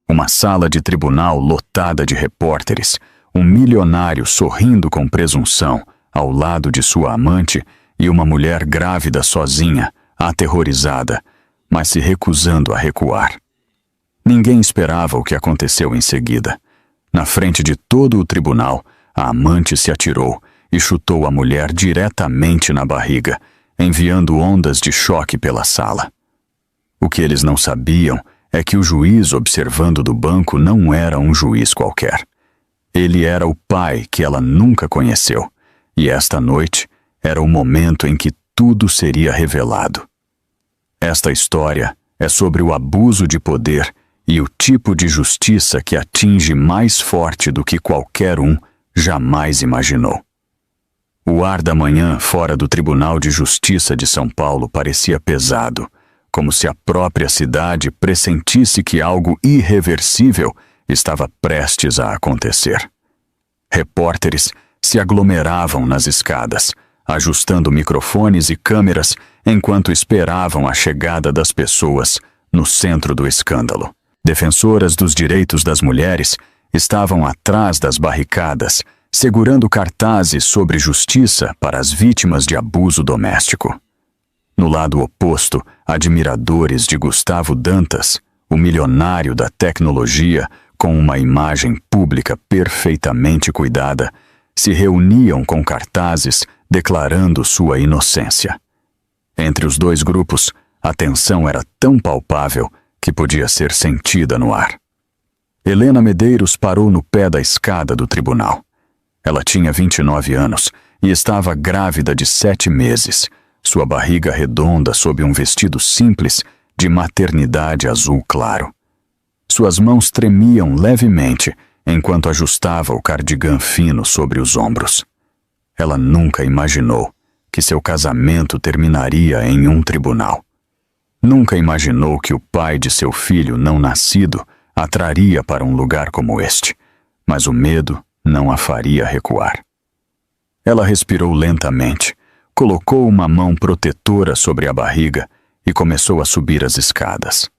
Uma sala de tribunal lotada de repórteres, um milionário sorrindo com presunção ao lado de sua amante e uma mulher grávida sozinha, aterrorizada, mas se recusando a recuar. Ninguém esperava o que aconteceu em seguida. Na frente de todo o tribunal, a amante se atirou e chutou a mulher diretamente na barriga, enviando ondas de choque pela sala. O que eles não sabiam é que o juiz observando do banco não era um juiz qualquer. Ele era o pai que ela nunca conheceu, e esta noite era o momento em que tudo seria revelado. Esta história é sobre o abuso de poder e o tipo de justiça que atinge mais forte do que qualquer um jamais imaginou. O ar da manhã fora do Tribunal de Justiça de São Paulo parecia pesado, como se a própria cidade pressentisse que algo irreversível estava prestes a acontecer. Repórteres se aglomeravam nas escadas, ajustando microfones e câmeras enquanto esperavam a chegada das pessoas no centro do escândalo. Defensoras dos direitos das mulheres estavam atrás das barricadas, segurando cartazes sobre justiça para as vítimas de abuso doméstico. No lado oposto, admiradores de Gustavo Dantas, o milionário da tecnologia, com uma imagem pública perfeitamente cuidada, se reuniam com cartazes declarando sua inocência. Entre os dois grupos, a tensão era tão palpável que podia ser sentida no ar. Helena Medeiros parou no pé da escada do tribunal. Ela tinha 29 anos e estava grávida de 7 meses, sua barriga redonda sob um vestido simples de maternidade azul claro. Suas mãos tremiam levemente enquanto ajustava o cardigã fino sobre os ombros. Ela nunca imaginou que seu casamento terminaria em um tribunal. Nunca imaginou que o pai de seu filho não nascido a traria para um lugar como este, mas o medo não a faria recuar. Ela respirou lentamente, colocou uma mão protetora sobre a barriga e começou a subir as escadas.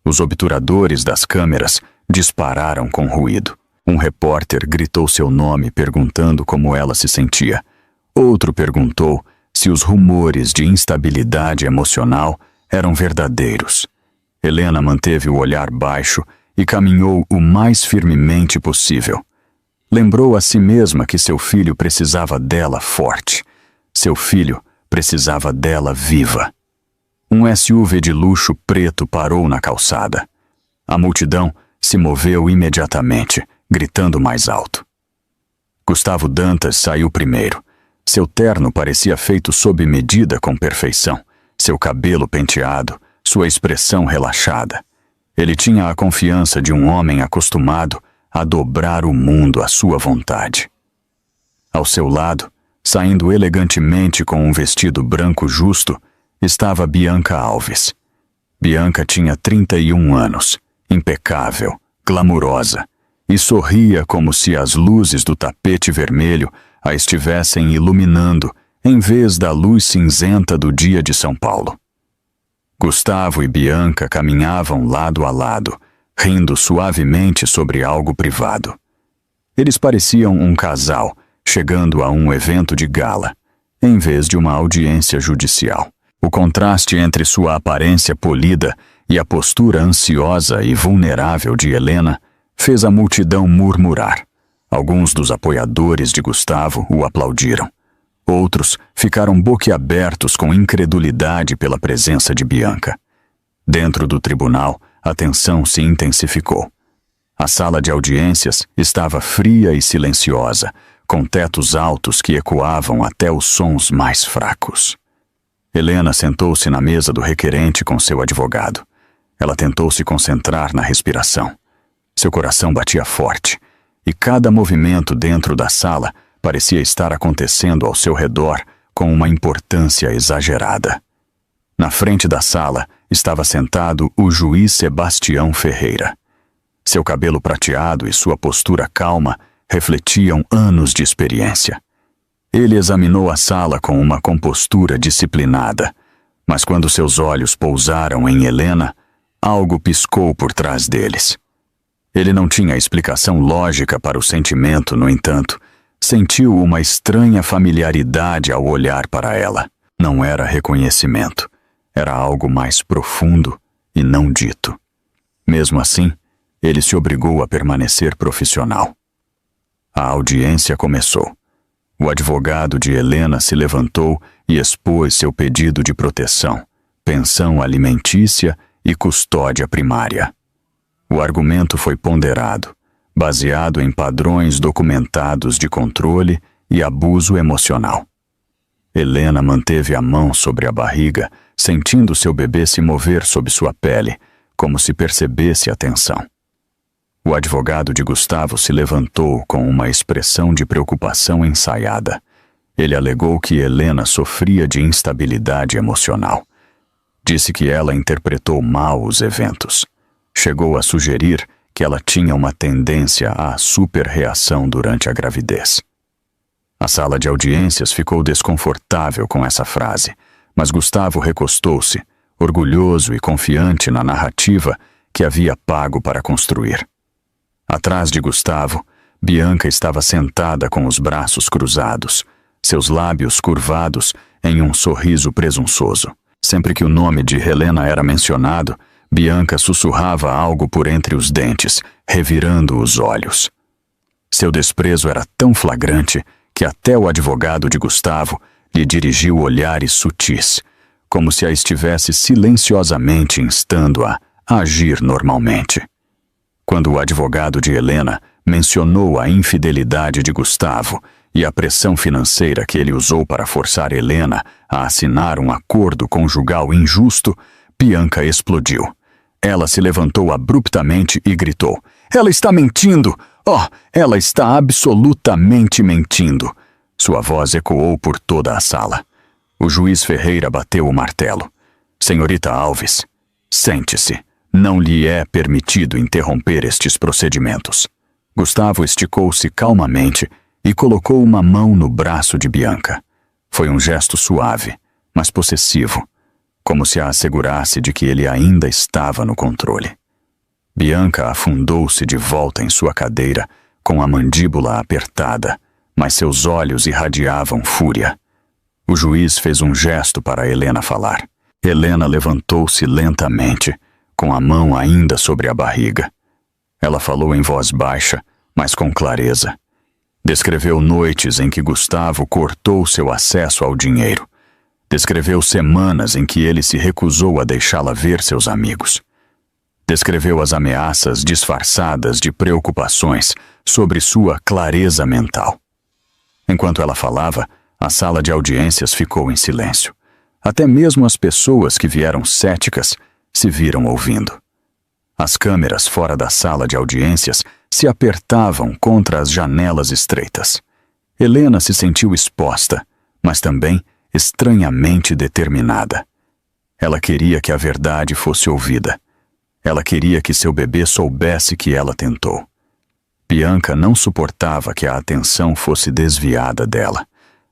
Os obturadores das câmeras dispararam com ruído. Um repórter gritou seu nome perguntando como ela se sentia. Outro perguntou se os rumores de instabilidade emocional eram verdadeiros. Helena manteve o olhar baixo e caminhou o mais firmemente possível. Lembrou a si mesma que seu filho precisava dela forte. Seu filho precisava dela viva. Um SUV de luxo preto parou na calçada. A multidão se moveu imediatamente, gritando mais alto. Gustavo Dantas saiu primeiro. Seu terno parecia feito sob medida com perfeição, seu cabelo penteado, sua expressão relaxada. Ele tinha a confiança de um homem acostumado a dobrar o mundo à sua vontade. Ao seu lado, saindo elegantemente com um vestido branco justo, estava Bianca Alves. Bianca tinha 31 anos, impecável, glamurosa, e sorria como se as luzes do tapete vermelho a estivessem iluminando em vez da luz cinzenta do dia de São Paulo. Gustavo e Bianca caminhavam lado a lado, rindo suavemente sobre algo privado. Eles pareciam um casal chegando a um evento de gala, em vez de uma audiência judicial. O contraste entre sua aparência polida e a postura ansiosa e vulnerável de Helena fez a multidão murmurar. Alguns dos apoiadores de Gustavo o aplaudiram. Outros ficaram boquiabertos com incredulidade pela presença de Bianca. Dentro do tribunal, a tensão se intensificou. A sala de audiências estava fria e silenciosa, com tetos altos que ecoavam até os sons mais fracos. Helena sentou-se na mesa do requerente com seu advogado. Ela tentou se concentrar na respiração. Seu coração batia forte, e cada movimento dentro da sala parecia estar acontecendo ao seu redor com uma importância exagerada. Na frente da sala estava sentado o juiz Sebastião Ferreira. Seu cabelo prateado e sua postura calma refletiam anos de experiência. Ele examinou a sala com uma compostura disciplinada, mas quando seus olhos pousaram em Helena, algo piscou por trás deles. Ele não tinha explicação lógica para o sentimento, no entanto, sentiu uma estranha familiaridade ao olhar para ela. Não era reconhecimento, era algo mais profundo e não dito. Mesmo assim, ele se obrigou a permanecer profissional. A audiência começou. O advogado de Helena se levantou e expôs seu pedido de proteção, pensão alimentícia e custódia primária. O argumento foi ponderado, baseado em padrões documentados de controle e abuso emocional. Helena manteve a mão sobre a barriga, sentindo seu bebê se mover sob sua pele, como se percebesse a tensão. O advogado de Gustavo se levantou com uma expressão de preocupação ensaiada. Ele alegou que Helena sofria de instabilidade emocional. Disse que ela interpretou mal os eventos. Chegou a sugerir que ela tinha uma tendência à superreação durante a gravidez. A sala de audiências ficou desconfortável com essa frase, mas Gustavo recostou-se, orgulhoso e confiante na narrativa que havia pago para construir. Atrás de Gustavo, Bianca estava sentada com os braços cruzados, seus lábios curvados em um sorriso presunçoso. Sempre que o nome de Helena era mencionado, Bianca sussurrava algo por entre os dentes, revirando os olhos. Seu desprezo era tão flagrante que até o advogado de Gustavo lhe dirigiu olhares sutis, como se a estivesse silenciosamente instando a agir normalmente. Quando o advogado de Helena mencionou a infidelidade de Gustavo e a pressão financeira que ele usou para forçar Helena a assinar um acordo conjugal injusto, Bianca explodiu. Ela se levantou abruptamente e gritou: "Ela está mentindo! Oh, ela está absolutamente mentindo!" Sua voz ecoou por toda a sala. O juiz Ferreira bateu o martelo. "Senhorita Alves, sente-se. Não lhe é permitido interromper estes procedimentos." Gustavo esticou-se calmamente e colocou uma mão no braço de Bianca. Foi um gesto suave, mas possessivo, como se a assegurasse de que ele ainda estava no controle. Bianca afundou-se de volta em sua cadeira, com a mandíbula apertada, mas seus olhos irradiavam fúria. O juiz fez um gesto para Helena falar. Helena levantou-se lentamente, com a mão ainda sobre a barriga. Ela falou em voz baixa, mas com clareza. Descreveu noites em que Gustavo cortou seu acesso ao dinheiro. Descreveu semanas em que ele se recusou a deixá-la ver seus amigos. Descreveu as ameaças disfarçadas de preocupações sobre sua clareza mental. Enquanto ela falava, a sala de audiências ficou em silêncio. Até mesmo as pessoas que vieram céticas se viram ouvindo. As câmeras fora da sala de audiências se apertavam contra as janelas estreitas. Helena se sentiu exposta, mas também estranhamente determinada. Ela queria que a verdade fosse ouvida. Ela queria que seu bebê soubesse que ela tentou. Bianca não suportava que a atenção fosse desviada dela.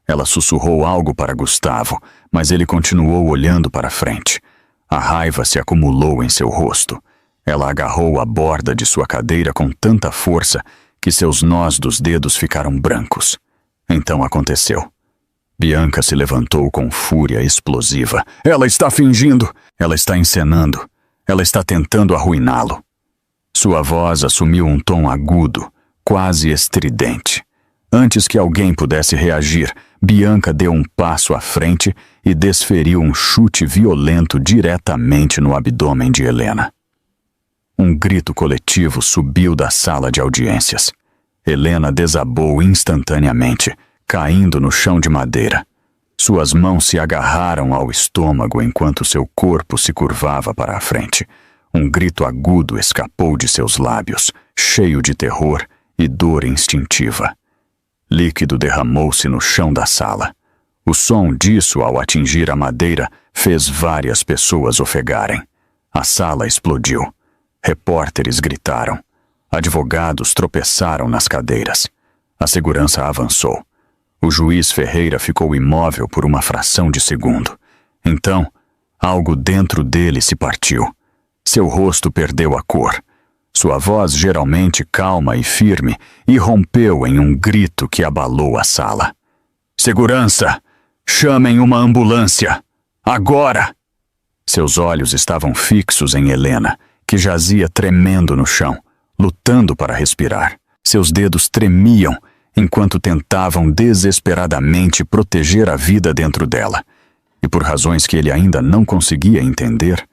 Ela sussurrou algo para Gustavo, mas ele continuou olhando para frente. A raiva se acumulou em seu rosto. Ela agarrou a borda de sua cadeira com tanta força que seus nós dos dedos ficaram brancos. Então aconteceu. Bianca se levantou com fúria explosiva. "Ela está fingindo! Ela está encenando! Ela está tentando arruiná-lo!" Sua voz assumiu um tom agudo, quase estridente. Antes que alguém pudesse reagir, Bianca deu um passo à frente e desferiu um chute violento diretamente no abdômen de Helena. Um grito coletivo subiu da sala de audiências. Helena desabou instantaneamente, caindo no chão de madeira. Suas mãos se agarraram ao estômago enquanto seu corpo se curvava para a frente. Um grito agudo escapou de seus lábios, cheio de terror e dor instintiva. Líquido derramou-se no chão da sala. O som disso, ao atingir a madeira, fez várias pessoas ofegarem. A sala explodiu. Repórteres gritaram. Advogados tropeçaram nas cadeiras. A segurança avançou. O juiz Ferreira ficou imóvel por uma fração de segundo. Então, algo dentro dele se partiu. Seu rosto perdeu a cor. Sua voz, geralmente calma e firme, irrompeu em um grito que abalou a sala. Segurança! Chamem uma ambulância! Agora! Seus olhos estavam fixos em Helena, que jazia tremendo no chão, lutando para respirar. Seus dedos tremiam enquanto tentavam desesperadamente proteger a vida dentro dela. E por razões que ele ainda não conseguia entender,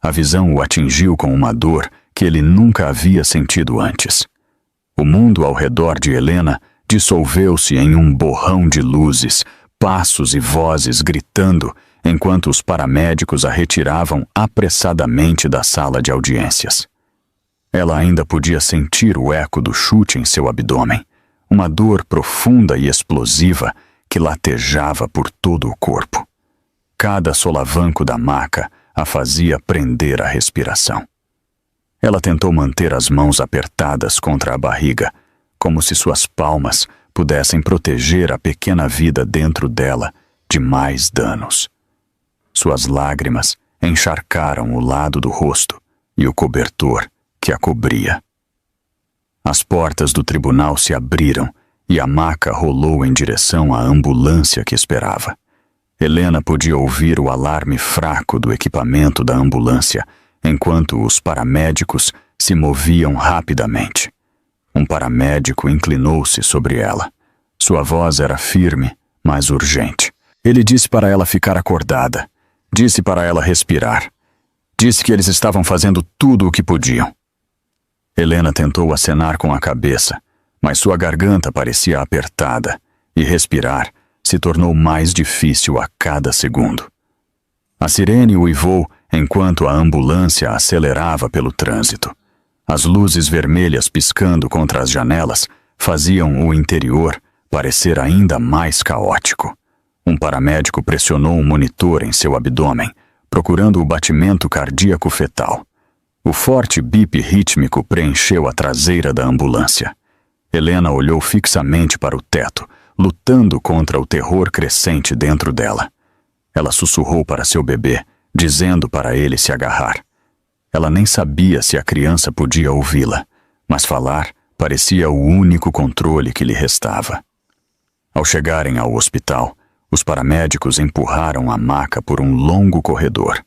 a visão o atingiu com uma dor que ele nunca havia sentido antes. O mundo ao redor de Helena dissolveu-se em um borrão de luzes, passos e vozes gritando enquanto os paramédicos a retiravam apressadamente da sala de audiências. Ela ainda podia sentir o eco do chute em seu abdômen, uma dor profunda e explosiva que latejava por todo o corpo. Cada solavanco da maca a fazia prender a respiração. Ela tentou manter as mãos apertadas contra a barriga, como se suas palmas pudessem proteger a pequena vida dentro dela de mais danos. Suas lágrimas encharcaram o lado do rosto e o cobertor que a cobria. As portas do tribunal se abriram e a maca rolou em direção à ambulância que esperava. Helena podia ouvir o alarme fraco do equipamento da ambulância enquanto os paramédicos se moviam rapidamente. Um paramédico inclinou-se sobre ela. Sua voz era firme, mas urgente. Ele disse para ela ficar acordada. Disse para ela respirar. Disse que eles estavam fazendo tudo o que podiam. Helena tentou acenar com a cabeça, mas sua garganta parecia apertada e respirar se tornou mais difícil a cada segundo. A sirene uivou enquanto a ambulância acelerava pelo trânsito. As luzes vermelhas piscando contra as janelas faziam o interior parecer ainda mais caótico. Um paramédico pressionou um monitor em seu abdômen, procurando o batimento cardíaco fetal. O forte bip rítmico preencheu a traseira da ambulância. Helena olhou fixamente para o teto, lutando contra o terror crescente dentro dela. Ela sussurrou para seu bebê, dizendo para ele se agarrar. Ela nem sabia se a criança podia ouvi-la, mas falar parecia o único controle que lhe restava. Ao chegarem ao hospital, os paramédicos empurraram a maca por um longo corredor.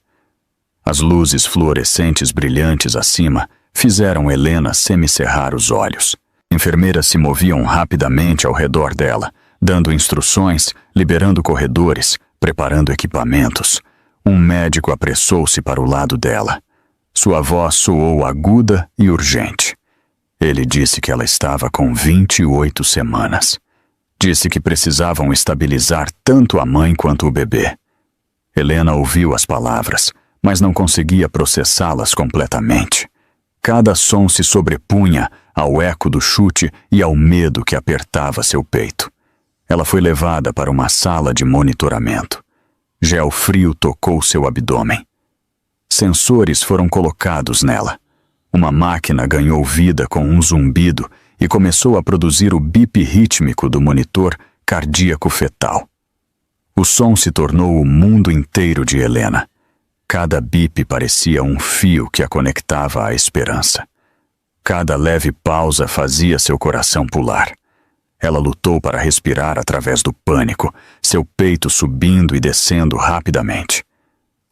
As luzes fluorescentes brilhantes acima fizeram Helena semicerrar os olhos. Enfermeiras se moviam rapidamente ao redor dela, dando instruções, liberando corredores, preparando equipamentos. Um médico apressou-se para o lado dela. Sua voz soou aguda e urgente. Ele disse que ela estava com 28 semanas. Disse que precisavam estabilizar tanto a mãe quanto o bebê. Helena ouviu as palavras, mas não conseguia processá-las completamente. Cada som se sobrepunha ao eco do chute e ao medo que apertava seu peito. Ela foi levada para uma sala de monitoramento. Gel frio tocou seu abdômen. Sensores foram colocados nela. Uma máquina ganhou vida com um zumbido e começou a produzir o bip rítmico do monitor cardíaco fetal. O som se tornou o mundo inteiro de Helena. Cada bip parecia um fio que a conectava à esperança. Cada leve pausa fazia seu coração pular. Ela lutou para respirar através do pânico, seu peito subindo e descendo rapidamente.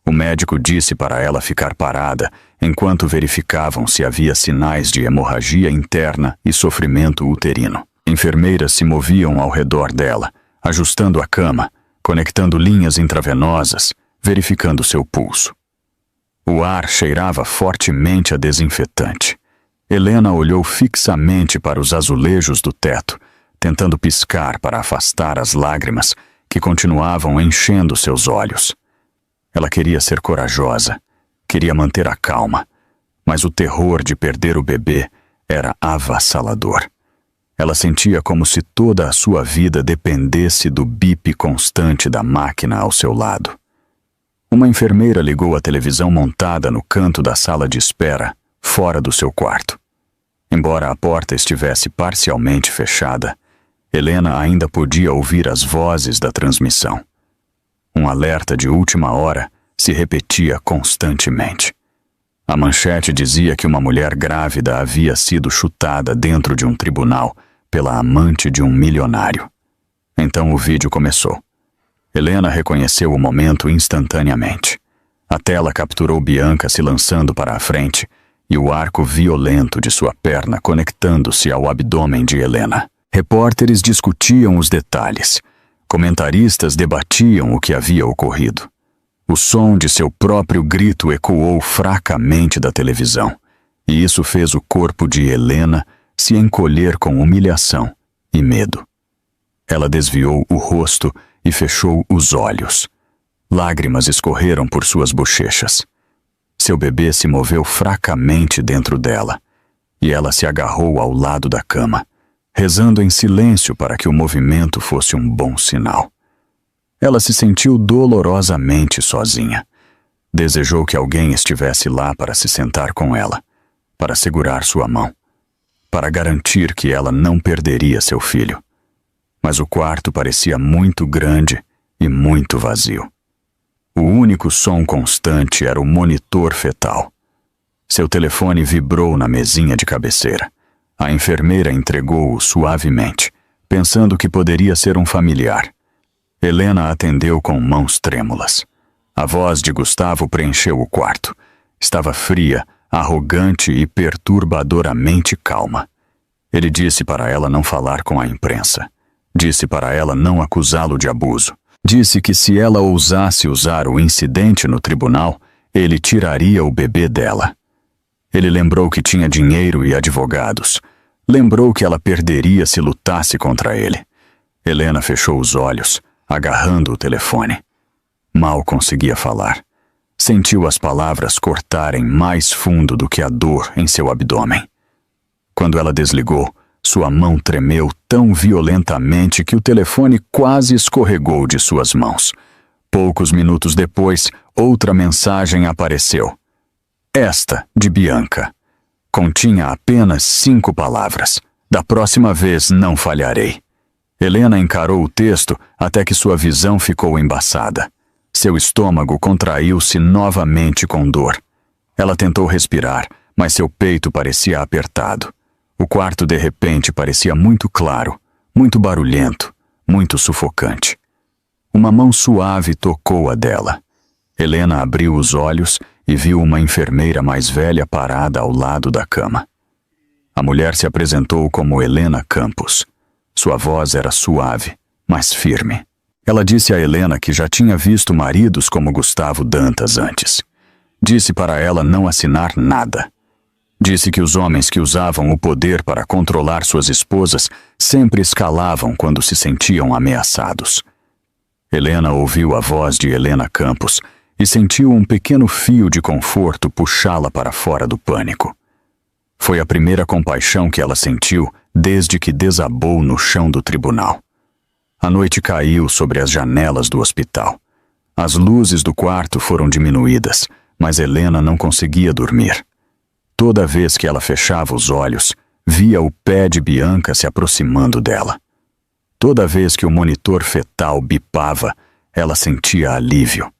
O médico disse para ela ficar parada enquanto verificavam se havia sinais de hemorragia interna e sofrimento uterino. Enfermeiras se moviam ao redor dela, ajustando a cama, conectando linhas intravenosas, verificando seu pulso. O ar cheirava fortemente a desinfetante. Helena olhou fixamente para os azulejos do teto, tentando piscar para afastar as lágrimas que continuavam enchendo seus olhos. Ela queria ser corajosa, queria manter a calma, mas o terror de perder o bebê era avassalador. Ela sentia como se toda a sua vida dependesse do bip constante da máquina ao seu lado. Uma enfermeira ligou a televisão montada no canto da sala de espera, fora do seu quarto. Embora a porta estivesse parcialmente fechada, Helena ainda podia ouvir as vozes da transmissão. Um alerta de última hora se repetia constantemente. A manchete dizia que uma mulher grávida havia sido chutada dentro de um tribunal pela amante de um milionário. Então o vídeo começou. Helena reconheceu o momento instantaneamente. A tela capturou Bianca se lançando para a frente e o arco violento de sua perna conectando-se ao abdômen de Helena. Repórteres discutiam os detalhes. Comentaristas debatiam o que havia ocorrido. O som de seu próprio grito ecoou fracamente da televisão, e isso fez o corpo de Helena se encolher com humilhação e medo. Ela desviou o rosto e fechou os olhos. Lágrimas escorreram por suas bochechas. Seu bebê se moveu fracamente dentro dela, e ela se agarrou ao lado da cama, rezando em silêncio para que o movimento fosse um bom sinal. Ela se sentiu dolorosamente sozinha. Desejou que alguém estivesse lá para se sentar com ela, para segurar sua mão, para garantir que ela não perderia seu filho. Mas o quarto parecia muito grande e muito vazio. O único som constante era o monitor fetal. Seu telefone vibrou na mesinha de cabeceira. A enfermeira entregou-o suavemente, pensando que poderia ser um familiar. Helena atendeu com mãos trêmulas. A voz de Gustavo preencheu o quarto. Estava fria, arrogante e perturbadoramente calma. Ele disse para ela não falar com a imprensa. Disse para ela não acusá-lo de abuso. Disse que se ela ousasse usar o incidente no tribunal, ele tiraria o bebê dela. Ele lembrou que tinha dinheiro e advogados. Lembrou que ela perderia se lutasse contra ele. Helena fechou os olhos, agarrando o telefone. Mal conseguia falar. Sentiu as palavras cortarem mais fundo do que a dor em seu abdômen. Quando ela desligou, sua mão tremeu tão violentamente que o telefone quase escorregou de suas mãos. Poucos minutos depois, outra mensagem apareceu. Esta, de Bianca. Continha apenas 5 palavras. Da próxima vez não falharei. Helena encarou o texto até que sua visão ficou embaçada. Seu estômago contraiu-se novamente com dor. Ela tentou respirar, mas seu peito parecia apertado. O quarto de repente parecia muito claro, muito barulhento, muito sufocante. Uma mão suave tocou a dela. Helena abriu os olhos e viu uma enfermeira mais velha parada ao lado da cama. A mulher se apresentou como Helena Campos. Sua voz era suave, mas firme. Ela disse a Helena que já tinha visto maridos como Gustavo Dantas antes. Disse para ela não assinar nada. Disse que os homens que usavam o poder para controlar suas esposas sempre escalavam quando se sentiam ameaçados. Helena ouviu a voz de Helena Campos e sentiu um pequeno fio de conforto puxá-la para fora do pânico. Foi a primeira compaixão que ela sentiu desde que desabou no chão do tribunal. A noite caiu sobre as janelas do hospital. As luzes do quarto foram diminuídas, mas Helena não conseguia dormir. Toda vez que ela fechava os olhos, via o pé de Bianca se aproximando dela. Toda vez que o monitor fetal bipava, ela sentia alívio.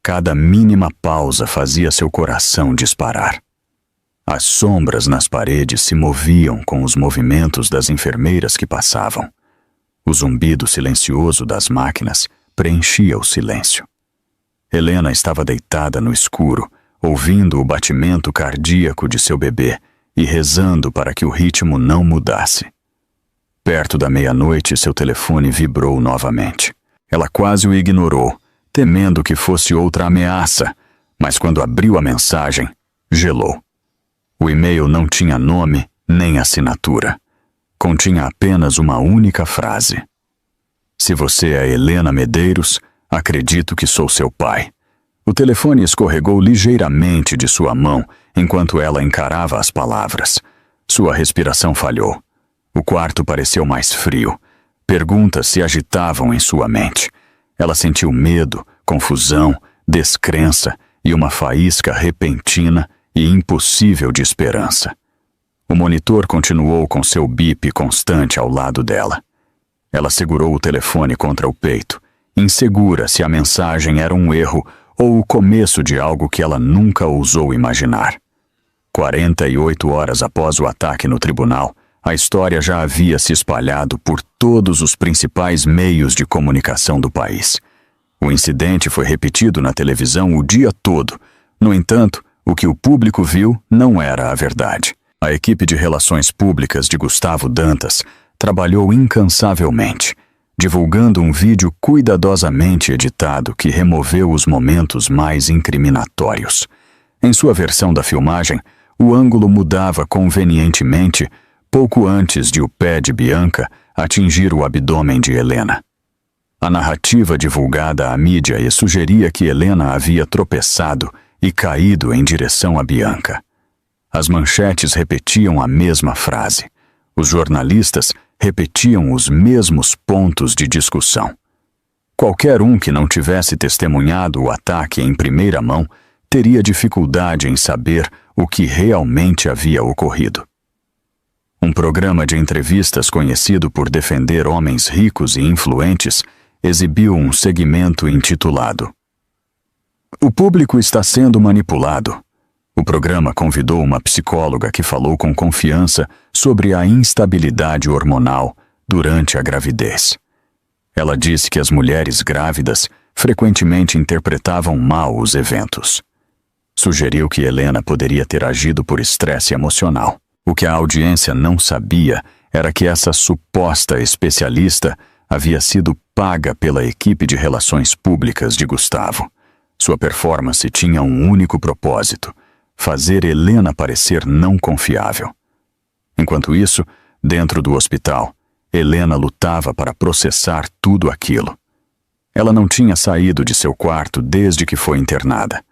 Cada mínima pausa fazia seu coração disparar. As sombras nas paredes se moviam com os movimentos das enfermeiras que passavam. O zumbido silencioso das máquinas preenchia o silêncio. Helena estava deitada no escuro, ouvindo o batimento cardíaco de seu bebê e rezando para que o ritmo não mudasse. Perto da meia-noite, seu telefone vibrou novamente. Ela quase o ignorou, temendo que fosse outra ameaça, mas quando abriu a mensagem, gelou. O e-mail não tinha nome nem assinatura. Continha apenas uma única frase. Se você é Helena Medeiros, acredito que sou seu pai. O telefone escorregou ligeiramente de sua mão enquanto ela encarava as palavras. Sua respiração falhou. O quarto pareceu mais frio. Perguntas se agitavam em sua mente. Ela sentiu medo, confusão, descrença e uma faísca repentina e impossível de esperança. O monitor continuou com seu bip constante ao lado dela. Ela segurou o telefone contra o peito, insegura se a mensagem era um erro ou o começo de algo que ela nunca ousou imaginar. 48 horas após o ataque no tribunal, a história já havia se espalhado por todos os principais meios de comunicação do país. O incidente foi repetido na televisão o dia todo. No entanto, o que o público viu não era a verdade. A equipe de relações públicas de Gustavo Dantas trabalhou incansavelmente, divulgando um vídeo cuidadosamente editado que removeu os momentos mais incriminatórios. Em sua versão da filmagem, o ângulo mudava convenientemente pouco antes de o pé de Bianca atingir o abdômen de Helena. A narrativa divulgada à mídia sugeria que Helena havia tropeçado e caído em direção a Bianca. As manchetes repetiam a mesma frase. Os jornalistas repetiam os mesmos pontos de discussão. Qualquer um que não tivesse testemunhado o ataque em primeira mão teria dificuldade em saber o que realmente havia ocorrido. Um programa de entrevistas conhecido por defender homens ricos e influentes exibiu um segmento intitulado "O público está sendo manipulado". O programa convidou uma psicóloga que falou com confiança sobre a instabilidade hormonal durante a gravidez. Ela disse que as mulheres grávidas frequentemente interpretavam mal os eventos. Sugeriu que Helena poderia ter agido por estresse emocional. O que a audiência não sabia era que essa suposta especialista havia sido paga pela equipe de relações públicas de Gustavo. Sua performance tinha um único propósito: fazer Helena parecer não confiável. Enquanto isso, dentro do hospital, Helena lutava para processar tudo aquilo. Ela não tinha saído de seu quarto desde que foi internada.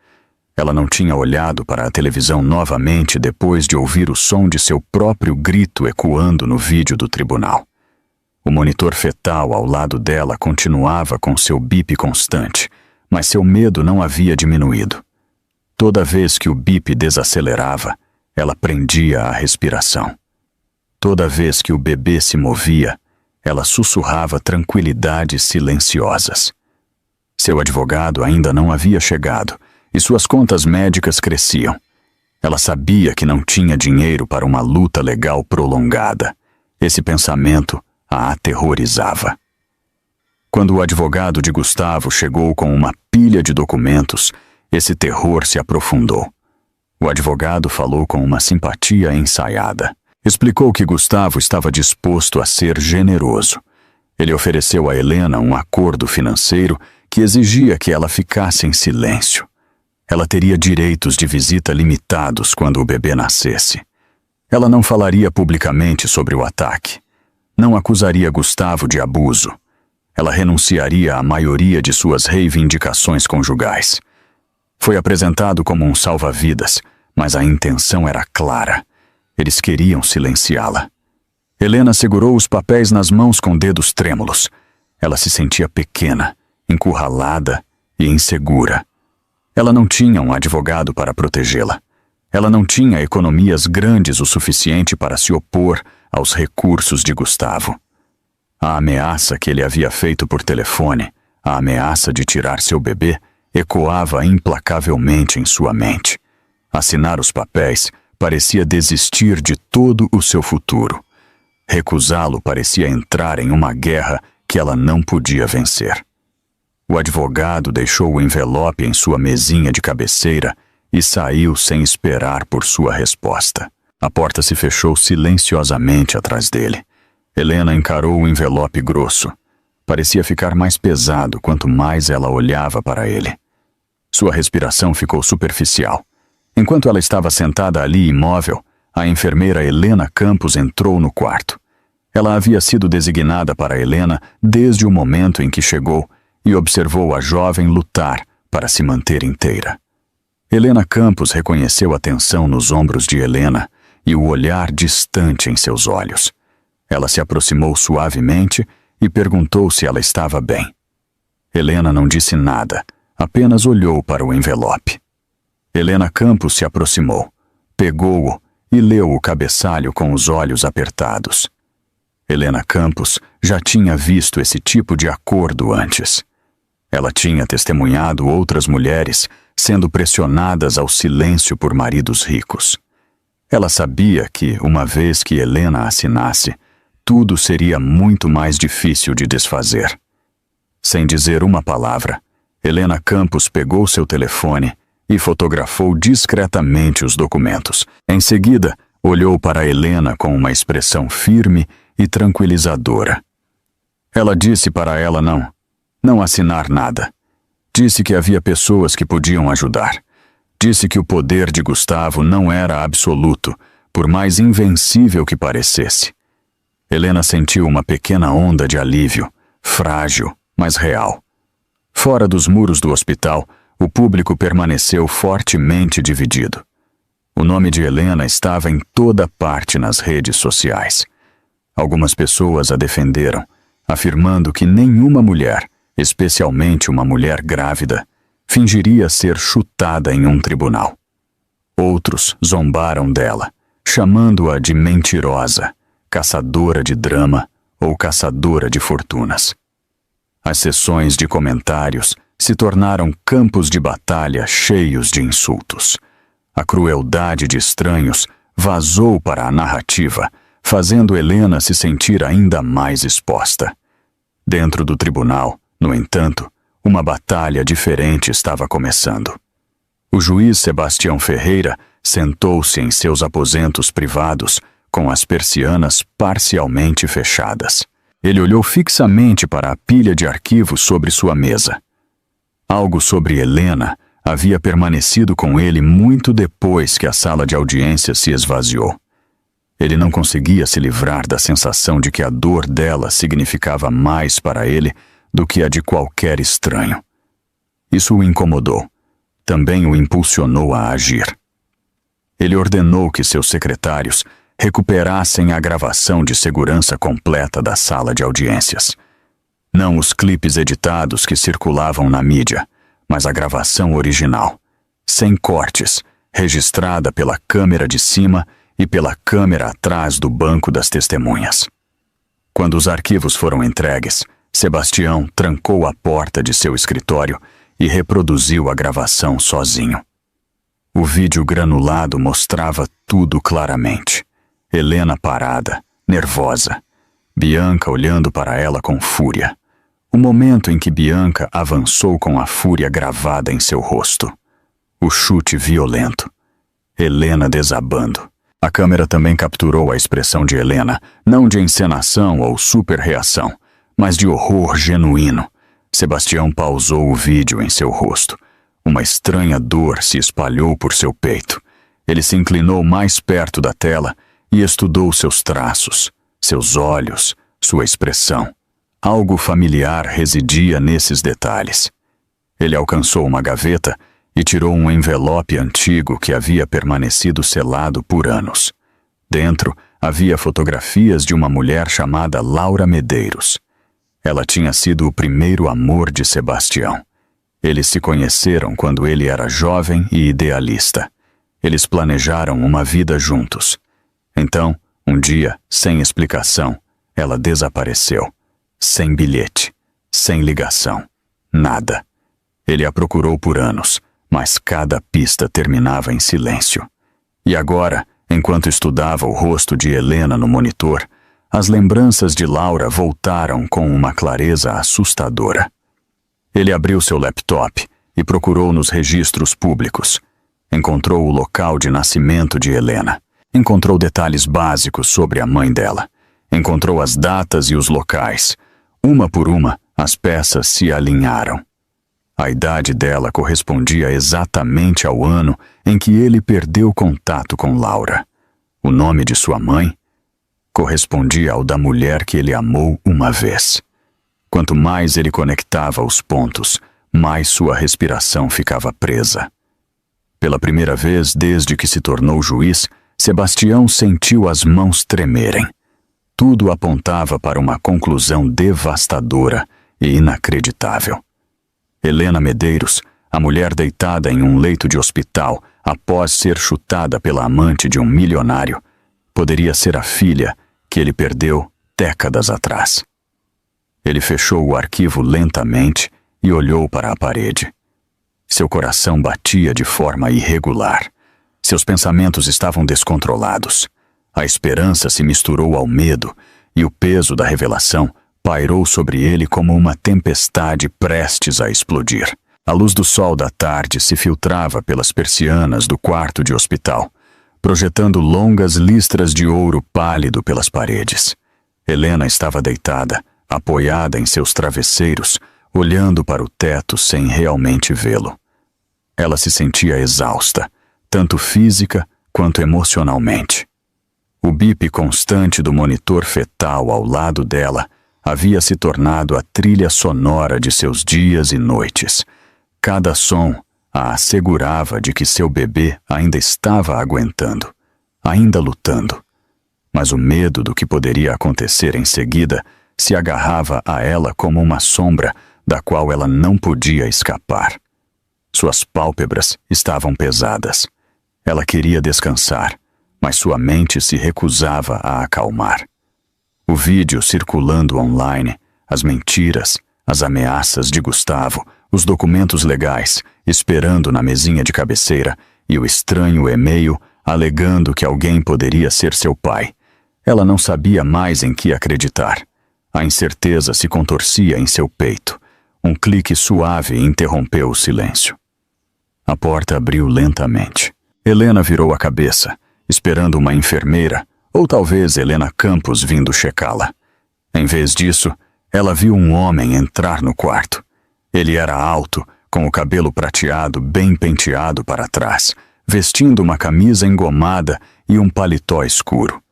Ela não tinha olhado para a televisão novamente depois de ouvir o som de seu próprio grito ecoando no vídeo do tribunal. O monitor fetal ao lado dela continuava com seu bip constante, mas seu medo não havia diminuído. Toda vez que o bip desacelerava, ela prendia a respiração. Toda vez que o bebê se movia, ela sussurrava tranquilidades silenciosas. Seu advogado ainda não havia chegado e suas contas médicas cresciam. Ela sabia que não tinha dinheiro para uma luta legal prolongada. Esse pensamento a aterrorizava. Quando o advogado de Gustavo chegou com uma pilha de documentos, esse terror se aprofundou. O advogado falou com uma simpatia ensaiada. Explicou que Gustavo estava disposto a ser generoso. Ele ofereceu a Helena um acordo financeiro que exigia que ela ficasse em silêncio. Ela teria direitos de visita limitados quando o bebê nascesse. Ela não falaria publicamente sobre o ataque. Não acusaria Gustavo de abuso. Ela renunciaria à maioria de suas reivindicações conjugais. Foi apresentado como um salva-vidas, mas a intenção era clara. Eles queriam silenciá-la. Helena segurou os papéis nas mãos com dedos trêmulos. Ela se sentia pequena, encurralada e insegura. Ela não tinha um advogado para protegê-la. Ela não tinha economias grandes o suficiente para se opor aos recursos de Gustavo. A ameaça que ele havia feito por telefone, a ameaça de tirar seu bebê, ecoava implacavelmente em sua mente. Assinar os papéis parecia desistir de todo o seu futuro. Recusá-lo parecia entrar em uma guerra que ela não podia vencer. O advogado deixou o envelope em sua mesinha de cabeceira e saiu sem esperar por sua resposta. A porta se fechou silenciosamente atrás dele. Helena encarou o envelope grosso. Parecia ficar mais pesado quanto mais ela olhava para ele. Sua respiração ficou superficial. Enquanto ela estava sentada ali imóvel, a enfermeira Helena Campos entrou no quarto. Ela havia sido designada para Helena desde o momento em que chegou e observou a jovem lutar para se manter inteira. Helena Campos reconheceu a tensão nos ombros de Helena e o olhar distante em seus olhos. Ela se aproximou suavemente e perguntou se ela estava bem. Helena não disse nada, apenas olhou para o envelope. Helena Campos se aproximou, pegou-o e leu o cabeçalho com os olhos apertados. Helena Campos já tinha visto esse tipo de acordo antes. Ela tinha testemunhado outras mulheres sendo pressionadas ao silêncio por maridos ricos. Ela sabia que, uma vez que Helena assinasse, tudo seria muito mais difícil de desfazer. Sem dizer uma palavra, Helena Campos pegou seu telefone e fotografou discretamente os documentos. Em seguida, olhou para Helena com uma expressão firme e tranquilizadora. Ela disse para ela não assinar nada. Disse que havia pessoas que podiam ajudar. Disse que o poder de Gustavo não era absoluto, por mais invencível que parecesse. Helena sentiu uma pequena onda de alívio, frágil, mas real. Fora dos muros do hospital, o público permaneceu fortemente dividido. O nome de Helena estava em toda parte nas redes sociais. Algumas pessoas a defenderam, afirmando que nenhuma mulher, especialmente uma mulher grávida, fingiria ser chutada em um tribunal. Outros zombaram dela, chamando-a de mentirosa, caçadora de drama ou caçadora de fortunas. As sessões de comentários se tornaram campos de batalha cheios de insultos. A crueldade de estranhos vazou para a narrativa, fazendo Helena se sentir ainda mais exposta. Dentro do tribunal, no entanto, uma batalha diferente estava começando. O juiz Sebastião Ferreira sentou-se em seus aposentos privados, com as persianas parcialmente fechadas. Ele olhou fixamente para a pilha de arquivos sobre sua mesa. Algo sobre Helena havia permanecido com ele muito depois que a sala de audiência se esvaziou. Ele não conseguia se livrar da sensação de que a dor dela significava mais para ele do que a de qualquer estranho. Isso o incomodou. Também o impulsionou a agir. Ele ordenou que seus secretários recuperassem a gravação de segurança completa da sala de audiências. Não os clipes editados que circulavam na mídia, mas a gravação original, sem cortes, registrada pela câmera de cima e pela câmera atrás do banco das testemunhas. Quando os arquivos foram entregues, Sebastião trancou a porta de seu escritório e reproduziu a gravação sozinho. O vídeo granulado mostrava tudo claramente. Helena parada, nervosa. Bianca olhando para ela com fúria. O momento em que Bianca avançou com a fúria gravada em seu rosto. O chute violento. Helena desabando. A câmera também capturou a expressão de Helena, não de encenação ou superreação, mas de horror genuíno. Sebastião pausou o vídeo em seu rosto. Uma estranha dor se espalhou por seu peito. Ele se inclinou mais perto da tela e estudou seus traços, seus olhos, sua expressão. Algo familiar residia nesses detalhes. Ele alcançou uma gaveta e tirou um envelope antigo que havia permanecido selado por anos. Dentro havia fotografias de uma mulher chamada Laura Medeiros. Ela tinha sido o primeiro amor de Sebastião. Eles se conheceram quando ele era jovem e idealista. Eles planejaram uma vida juntos. Então, um dia, sem explicação, ela desapareceu. Sem bilhete, sem ligação, nada. Ele a procurou por anos, mas cada pista terminava em silêncio. E agora, enquanto estudava o rosto de Helena no monitor, as lembranças de Laura voltaram com uma clareza assustadora. Ele abriu seu laptop e procurou nos registros públicos. Encontrou o local de nascimento de Helena. Encontrou detalhes básicos sobre a mãe dela. Encontrou as datas e os locais. Uma por uma, as peças se alinharam. A idade dela correspondia exatamente ao ano em que ele perdeu contato com Laura. O nome de sua mãe correspondia ao da mulher que ele amou uma vez. Quanto mais ele conectava os pontos, mais sua respiração ficava presa. Pela primeira vez desde que se tornou juiz, Sebastião sentiu as mãos tremerem. Tudo apontava para uma conclusão devastadora e inacreditável. Helena Medeiros, a mulher deitada em um leito de hospital após ser chutada pela amante de um milionário, poderia ser a filha que ele perdeu décadas atrás. Ele fechou o arquivo lentamente e olhou para a parede. Seu coração batia de forma irregular. Seus pensamentos estavam descontrolados. A esperança se misturou ao medo, e o peso da revelação pairou sobre ele como uma tempestade prestes a explodir. A luz do sol da tarde se filtrava pelas persianas do quarto de hospital, projetando longas listras de ouro pálido pelas paredes. Helena estava deitada, apoiada em seus travesseiros, olhando para o teto sem realmente vê-lo. Ela se sentia exausta, tanto física quanto emocionalmente. O bip constante do monitor fetal ao lado dela havia se tornado a trilha sonora de seus dias e noites. Cada som a assegurava de que seu bebê ainda estava aguentando, ainda lutando. Mas o medo do que poderia acontecer em seguida se agarrava a ela como uma sombra da qual ela não podia escapar. Suas pálpebras estavam pesadas. Ela queria descansar, mas sua mente se recusava a acalmar. O vídeo circulando online, as mentiras, as ameaças de Gustavo, os documentos legais esperando na mesinha de cabeceira e o estranho e-mail alegando que alguém poderia ser seu pai. Ela não sabia mais em que acreditar. A incerteza se contorcia em seu peito. Um clique suave interrompeu o silêncio. A porta abriu lentamente. Helena virou a cabeça, esperando uma enfermeira, ou talvez Helena Campos vindo checá-la. Em vez disso, ela viu um homem entrar no quarto. Ele era alto, com o cabelo prateado bem penteado para trás, vestindo uma camisa engomada e um paletó escuro.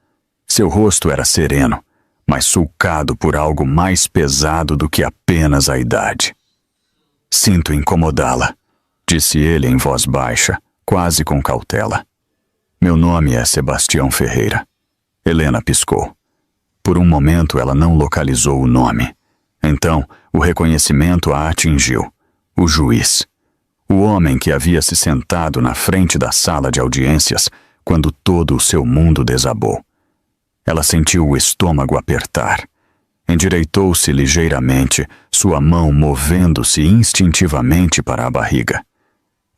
Seu rosto era sereno, mas sulcado por algo mais pesado do que apenas a idade. "Sinto incomodá-la", disse ele em voz baixa, quase com cautela. "Meu nome é Sebastião Ferreira." Helena piscou. Por um momento ela não localizou o nome. Então, o reconhecimento a atingiu. O juiz. O homem que havia se sentado na frente da sala de audiências quando todo o seu mundo desabou. Ela sentiu o estômago apertar. Endireitou-se ligeiramente, sua mão movendo-se instintivamente para a barriga.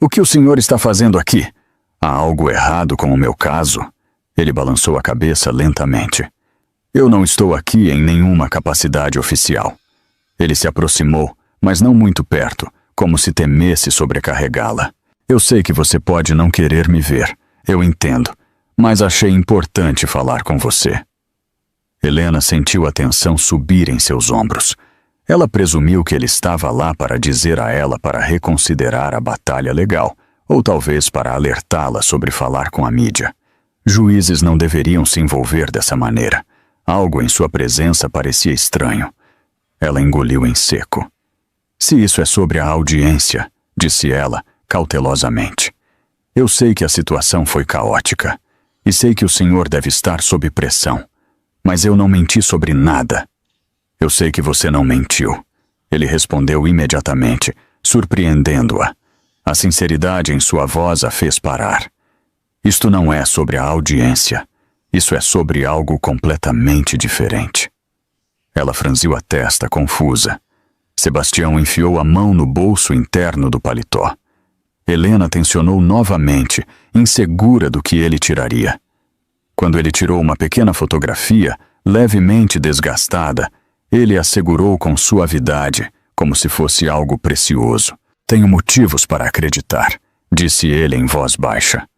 "O que o senhor está fazendo aqui? Há algo errado com o meu caso?" Ele balançou a cabeça lentamente. "Eu não estou aqui em nenhuma capacidade oficial." Ele se aproximou, mas não muito perto, como se temesse sobrecarregá-la. "Eu sei que você pode não querer me ver, eu entendo, mas achei importante falar com você." Helena sentiu a tensão subir em seus ombros. Ela presumiu que ele estava lá para dizer a ela para reconsiderar a batalha legal, ou talvez para alertá-la sobre falar com a mídia. Juízes não deveriam se envolver dessa maneira. Algo em sua presença parecia estranho. Ela engoliu em seco. "Se isso é sobre a audiência", disse ela, cautelosamente. "Eu sei que a situação foi caótica, e sei que o senhor deve estar sob pressão, mas eu não menti sobre nada." "Eu sei que você não mentiu", ele respondeu imediatamente, surpreendendo-a. A sinceridade em sua voz a fez parar. "Isto não é sobre a audiência. Isso é sobre algo completamente diferente." Ela franziu a testa, confusa. Sebastião enfiou a mão no bolso interno do paletó. Helena tensionou novamente, insegura do que ele tiraria. Quando ele tirou uma pequena fotografia, levemente desgastada, ele a segurou com suavidade, como se fosse algo precioso. "Tenho motivos para acreditar", disse ele em voz baixa,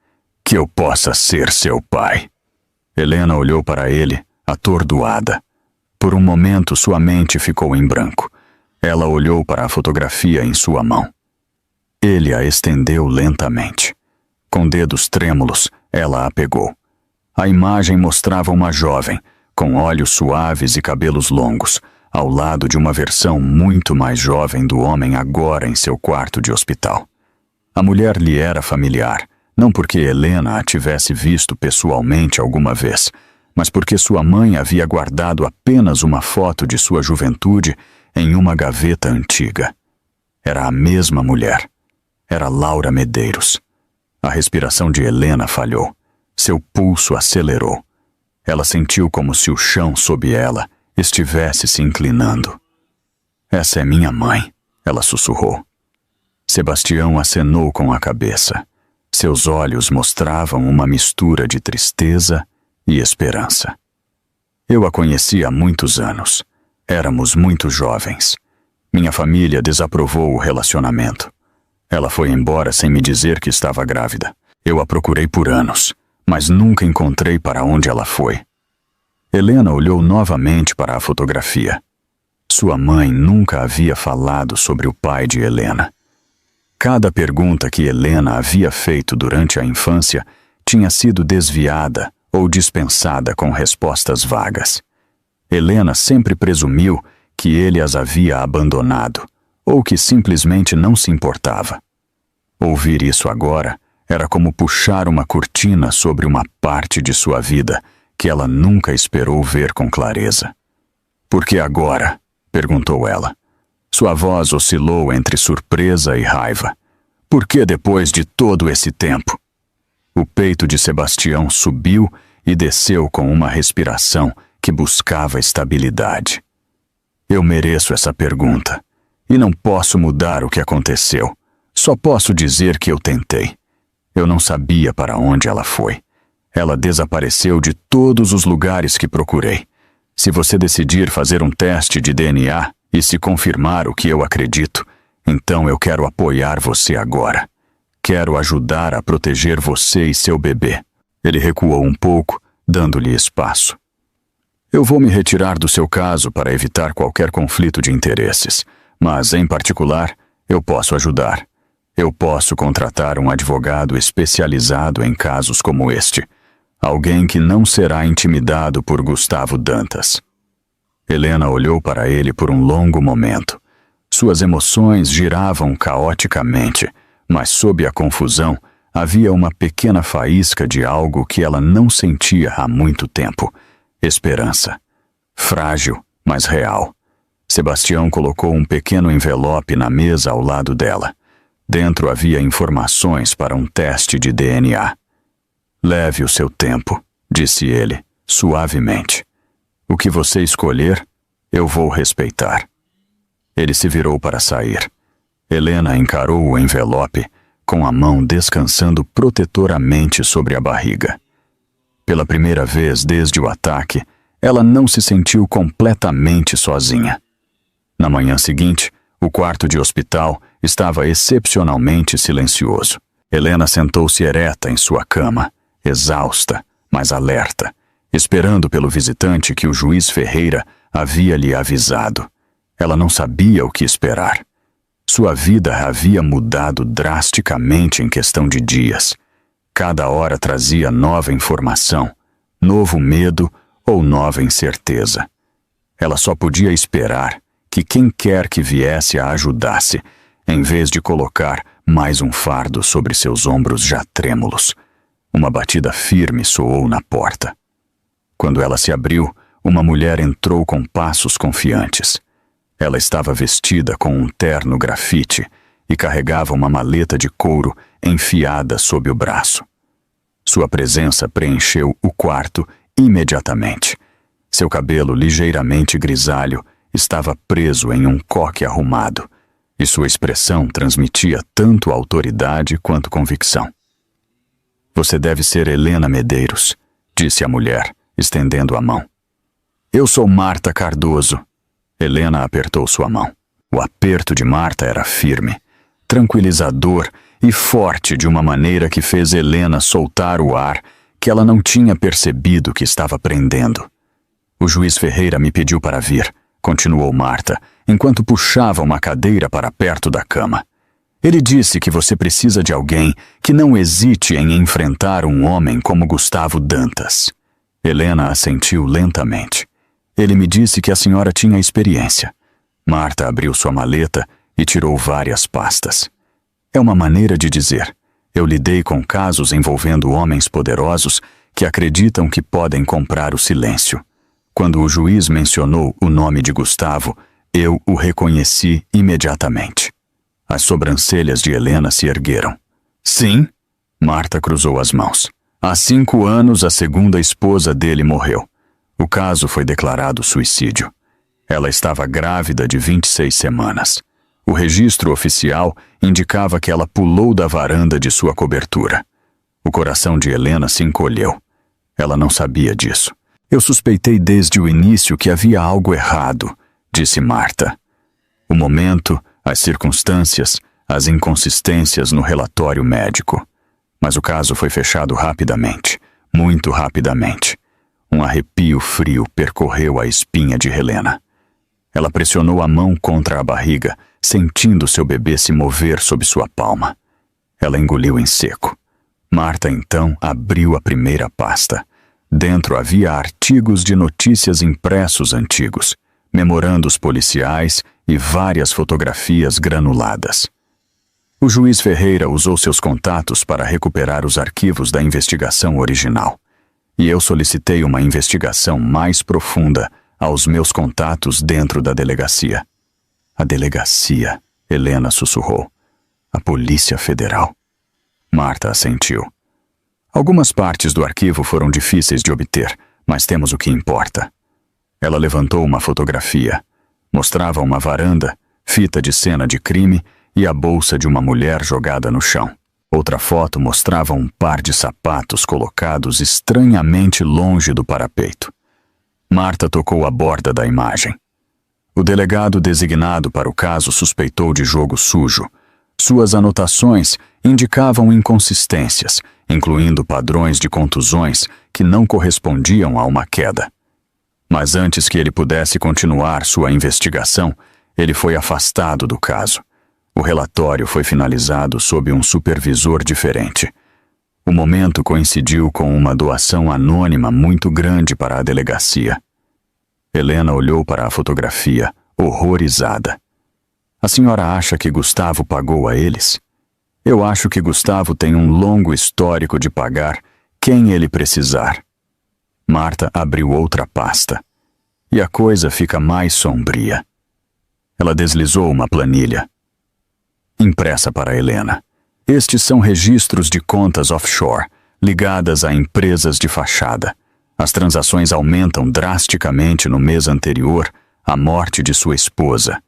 "que eu possa ser seu pai." Helena olhou para ele, atordoada. Por um momento sua mente ficou em branco. Ela olhou para a fotografia em sua mão. Ele a estendeu lentamente. Com dedos trêmulos, ela a pegou. A imagem mostrava uma jovem, com olhos suaves e cabelos longos, ao lado de uma versão muito mais jovem do homem agora em seu quarto de hospital. A mulher lhe era familiar, não porque Helena a tivesse visto pessoalmente alguma vez, mas porque sua mãe havia guardado apenas uma foto de sua juventude em uma gaveta antiga. Era a mesma mulher. Era Laura Medeiros. A respiração de Helena falhou. Seu pulso acelerou. Ela sentiu como se o chão sob ela estivesse se inclinando. "Essa é minha mãe", ela sussurrou. Sebastião acenou com a cabeça. Seus olhos mostravam uma mistura de tristeza e esperança. Eu a conheci há muitos anos. Éramos muito jovens. Minha família desaprovou o relacionamento. Ela foi embora sem me dizer que estava grávida. Eu a procurei por anos, mas nunca encontrei para onde ela foi. Helena olhou novamente para a fotografia. Sua mãe nunca havia falado sobre o pai de Helena. Cada pergunta que Helena havia feito durante a infância tinha sido desviada ou dispensada com respostas vagas. Helena sempre presumiu que ele as havia abandonado, ou que simplesmente não se importava. Ouvir isso agora era como puxar uma cortina sobre uma parte de sua vida que ela nunca esperou ver com clareza. "Por que agora?" perguntou ela. Sua voz oscilou entre surpresa e raiva. "Por que depois de todo esse tempo?" O peito de Sebastião subiu e desceu com uma respiração que buscava estabilidade. "Eu mereço essa pergunta, e não posso mudar o que aconteceu. Só posso dizer que eu tentei. Eu não sabia para onde ela foi. Ela desapareceu de todos os lugares que procurei. Se você decidir fazer um teste de DNA e se confirmar o que eu acredito, então eu quero apoiar você agora. Quero ajudar a proteger você e seu bebê." Ele recuou um pouco, dando-lhe espaço. "Eu vou me retirar do seu caso para evitar qualquer conflito de interesses, mas, em particular, eu posso ajudar. Eu posso contratar um advogado especializado em casos como este. Alguém que não será intimidado por Gustavo Dantas." Helena olhou para ele por um longo momento. Suas emoções giravam caoticamente, mas sob a confusão havia uma pequena faísca de algo que ela não sentia há muito tempo: esperança. Frágil, mas real. Sebastião colocou um pequeno envelope na mesa ao lado dela. Dentro havia informações para um teste de DNA. "Leve o seu tempo", disse ele, suavemente. "O que você escolher, eu vou respeitar." Ele se virou para sair. Helena encarou o envelope, com a mão descansando protetoramente sobre a barriga. Pela primeira vez desde o ataque, ela não se sentiu completamente sozinha. Na manhã seguinte, o quarto de hospital estava excepcionalmente silencioso. Helena sentou-se ereta em sua cama, exausta, mas alerta, esperando pelo visitante que o juiz Ferreira havia lhe avisado. Ela não sabia o que esperar. Sua vida havia mudado drasticamente em questão de dias. Cada hora trazia nova informação, novo medo ou nova incerteza. Ela só podia esperar que quem quer que viesse a ajudasse, em vez de colocar mais um fardo sobre seus ombros já trêmulos. Uma batida firme soou na porta. Quando ela se abriu, uma mulher entrou com passos confiantes. Ela estava vestida com um terno grafite e carregava uma maleta de couro enfiada sob o braço. Sua presença preencheu o quarto imediatamente. Seu cabelo ligeiramente grisalho estava preso em um coque arrumado, e sua expressão transmitia tanto autoridade quanto convicção. "Você deve ser Helena Medeiros", disse a mulher, estendendo a mão. "Eu sou Marta Cardoso." Helena apertou sua mão. O aperto de Marta era firme, tranquilizador e forte de uma maneira que fez Helena soltar o ar que ela não tinha percebido que estava prendendo. "O juiz Ferreira me pediu para vir", continuou Marta, enquanto puxava uma cadeira para perto da cama. "Ele disse que você precisa de alguém que não hesite em enfrentar um homem como Gustavo Dantas." Helena assentiu lentamente. "Ele me disse que a senhora tinha experiência." Marta abriu sua maleta e tirou várias pastas. "É uma maneira de dizer: eu lidei com casos envolvendo homens poderosos que acreditam que podem comprar o silêncio. Quando o juiz mencionou o nome de Gustavo, eu o reconheci imediatamente." As sobrancelhas de Helena se ergueram. "Sim?" Marta cruzou as mãos. "Há 5 anos a segunda esposa dele morreu. O caso foi declarado suicídio. Ela estava grávida de 26 semanas. O registro oficial indicava que ela pulou da varanda de sua cobertura. O coração de Helena se encolheu. Ela não sabia disso. Eu suspeitei desde o início que havia algo errado, disse Marta. O momento, as circunstâncias, as inconsistências no relatório médico. Mas o caso foi fechado rapidamente, muito rapidamente. Um arrepio frio percorreu a espinha de Helena. Ela pressionou a mão contra a barriga, sentindo seu bebê se mover sob sua palma. Ela engoliu em seco. Marta, então, abriu a primeira pasta. Dentro havia artigos de notícias impressos antigos, memorandos policiais e várias fotografias granuladas. O juiz Ferreira usou seus contatos para recuperar os arquivos da investigação original. E eu solicitei uma investigação mais profunda aos meus contatos dentro da delegacia. A delegacia, Helena sussurrou. A Polícia Federal. Marta assentiu. Algumas partes do arquivo foram difíceis de obter, mas temos o que importa. Ela levantou uma fotografia. Mostrava uma varanda, fita de cena de crime e a bolsa de uma mulher jogada no chão. Outra foto mostrava um par de sapatos colocados estranhamente longe do parapeito. Marta tocou a borda da imagem. O delegado designado para o caso suspeitou de jogo sujo. Suas anotações indicavam inconsistências, incluindo padrões de contusões que não correspondiam a uma queda. Mas antes que ele pudesse continuar sua investigação, ele foi afastado do caso. O relatório foi finalizado sob um supervisor diferente. O momento coincidiu com uma doação anônima muito grande para a delegacia. Helena olhou para a fotografia, horrorizada. A senhora acha que Gustavo pagou a eles? Eu acho que Gustavo tem um longo histórico de pagar quem ele precisar. Marta abriu outra pasta. E a coisa fica mais sombria. Ela deslizou uma planilha. Impressa para Helena. Estes são registros de contas offshore, ligadas a empresas de fachada. As transações aumentam drasticamente no mês anterior à morte de sua esposa.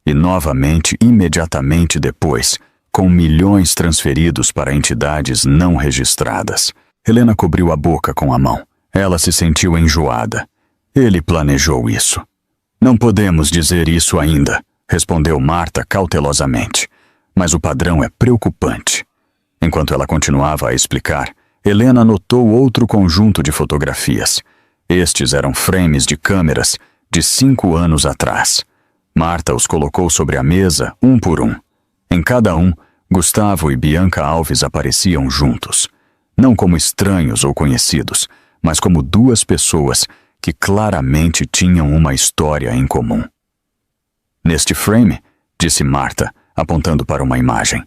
E novamente, imediatamente depois, com milhões transferidos para entidades não registradas. Helena cobriu a boca com a mão. Ela se sentiu enjoada. Ele planejou isso. Não podemos dizer isso ainda, respondeu Marta cautelosamente. Mas o padrão é preocupante. Enquanto ela continuava a explicar, Helena notou outro conjunto de fotografias. Estes eram frames de câmeras de 5 anos atrás. Marta os colocou sobre a mesa, um por um. Em cada um, Gustavo e Bianca Alves apareciam juntos. Não como estranhos ou conhecidos, mas como duas pessoas que claramente tinham uma história em comum. Neste frame, disse Marta, apontando para uma imagem,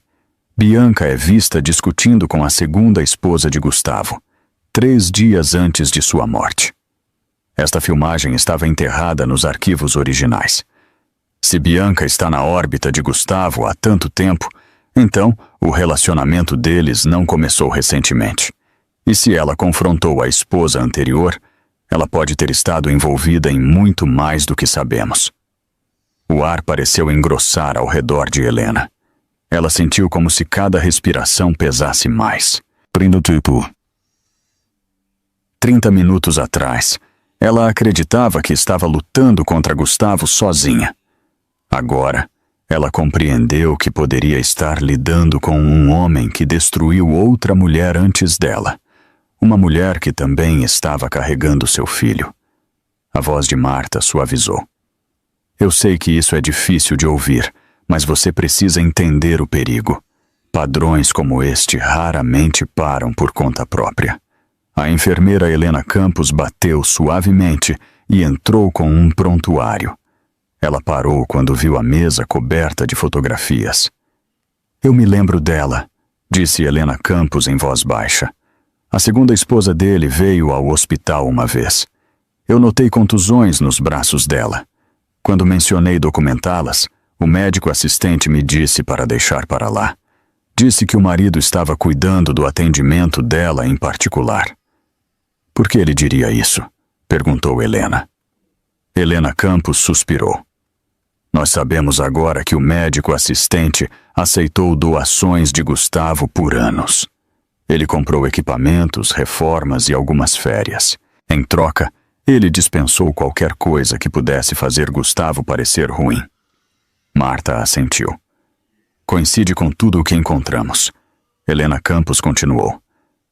Bianca é vista discutindo com a segunda esposa de Gustavo, 3 dias antes de sua morte. Esta filmagem estava enterrada nos arquivos originais. Se Bianca está na órbita de Gustavo há tanto tempo, então o relacionamento deles não começou recentemente. E se ela confrontou a esposa anterior, ela pode ter estado envolvida em muito mais do que sabemos. O ar pareceu engrossar ao redor de Helena. Ela sentiu como se cada respiração pesasse mais. Prendo tipo. 30 minutos atrás, ela acreditava que estava lutando contra Gustavo sozinha. Agora, ela compreendeu que poderia estar lidando com um homem que destruiu outra mulher antes dela. Uma mulher que também estava carregando seu filho. A voz de Marta suavizou. Eu sei que isso é difícil de ouvir, mas você precisa entender o perigo. Padrões como este raramente param por conta própria. A enfermeira Helena Campos bateu suavemente e entrou com um prontuário. Ela parou quando viu a mesa coberta de fotografias. Eu me lembro dela, disse Helena Campos em voz baixa. A segunda esposa dele veio ao hospital uma vez. Eu notei contusões nos braços dela. Quando mencionei documentá-las, o médico assistente me disse para deixar para lá. Disse que o marido estava cuidando do atendimento dela em particular. Por que ele diria isso? Perguntou Helena. Helena Campos suspirou. Nós sabemos agora que o médico assistente aceitou doações de Gustavo por anos. Ele comprou equipamentos, reformas e algumas férias. Em troca, ele dispensou qualquer coisa que pudesse fazer Gustavo parecer ruim. Marta assentiu. Coincide com tudo o que encontramos. Helena Campos continuou.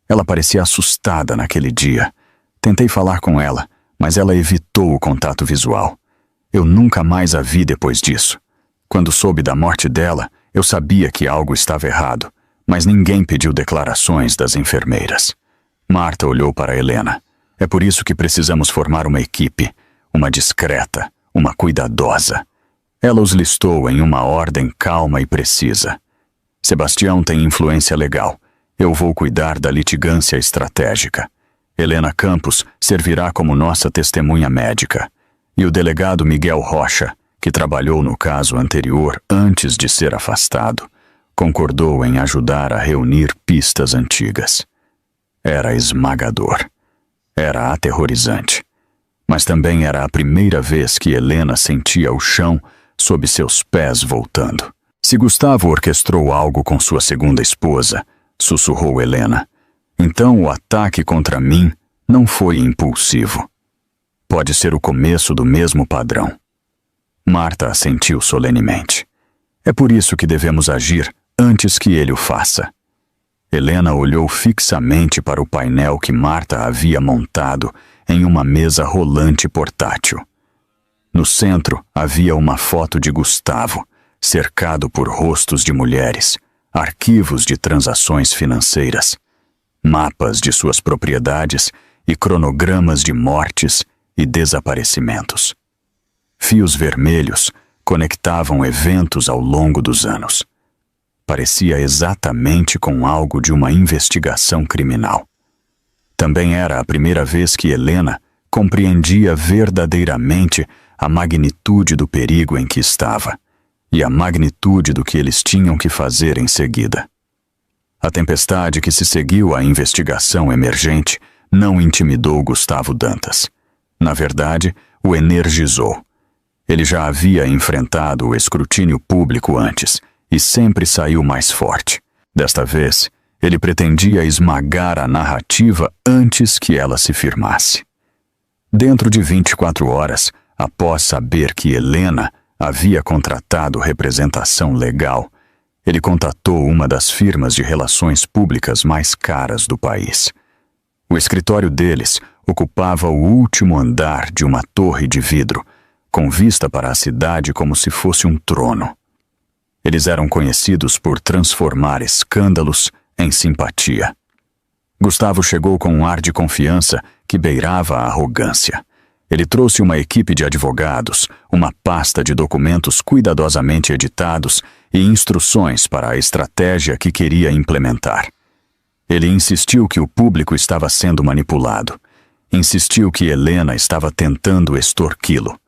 Ela parecia assustada naquele dia. Tentei falar com ela, mas ela evitou o contato visual. Eu nunca mais a vi depois disso. Quando soube da morte dela, eu sabia que algo estava errado, mas ninguém pediu declarações das enfermeiras. Marta olhou para Helena. É por isso que precisamos formar uma equipe, uma discreta, uma cuidadosa. Ela os listou em uma ordem calma e precisa. Sebastião tem influência legal. Eu vou cuidar da litigância estratégica. Helena Campos servirá como nossa testemunha médica. E o delegado Miguel Rocha, que trabalhou no caso anterior antes de ser afastado, concordou em ajudar a reunir pistas antigas. Era esmagador. Era aterrorizante. Mas também era a primeira vez que Helena sentia o chão sob seus pés voltando. Se Gustavo orquestrou algo com sua segunda esposa, sussurrou Helena, então o ataque contra mim não foi impulsivo. Pode ser o começo do mesmo padrão. Marta assentiu solenemente. É por isso que devemos agir antes que ele o faça. Helena olhou fixamente para o painel que Marta havia montado em uma mesa rolante portátil. No centro havia uma foto de Gustavo, cercado por rostos de mulheres, arquivos de transações financeiras, mapas de suas propriedades e cronogramas de mortes e desaparecimentos. Fios vermelhos conectavam eventos ao longo dos anos. Parecia exatamente com algo de uma investigação criminal. Também era a primeira vez que Helena compreendia verdadeiramente a magnitude do perigo em que estava e a magnitude do que eles tinham que fazer em seguida. A tempestade que se seguiu à investigação emergente não intimidou Gustavo Dantas. Na verdade, o energizou. Ele já havia enfrentado o escrutínio público antes e sempre saiu mais forte. Desta vez, ele pretendia esmagar a narrativa antes que ela se firmasse. Dentro de 24 horas, após saber que Helena havia contratado representação legal, ele contatou uma das firmas de relações públicas mais caras do país. O escritório deles ocupava o último andar de uma torre de vidro, com vista para a cidade como se fosse um trono. Eles eram conhecidos por transformar escândalos em simpatia. Gustavo chegou com um ar de confiança que beirava a arrogância. Ele trouxe uma equipe de advogados, uma pasta de documentos cuidadosamente editados e instruções para a estratégia que queria implementar. Ele insistiu que o público estava sendo manipulado. Insistiu que Helena estava tentando extorquí-lo.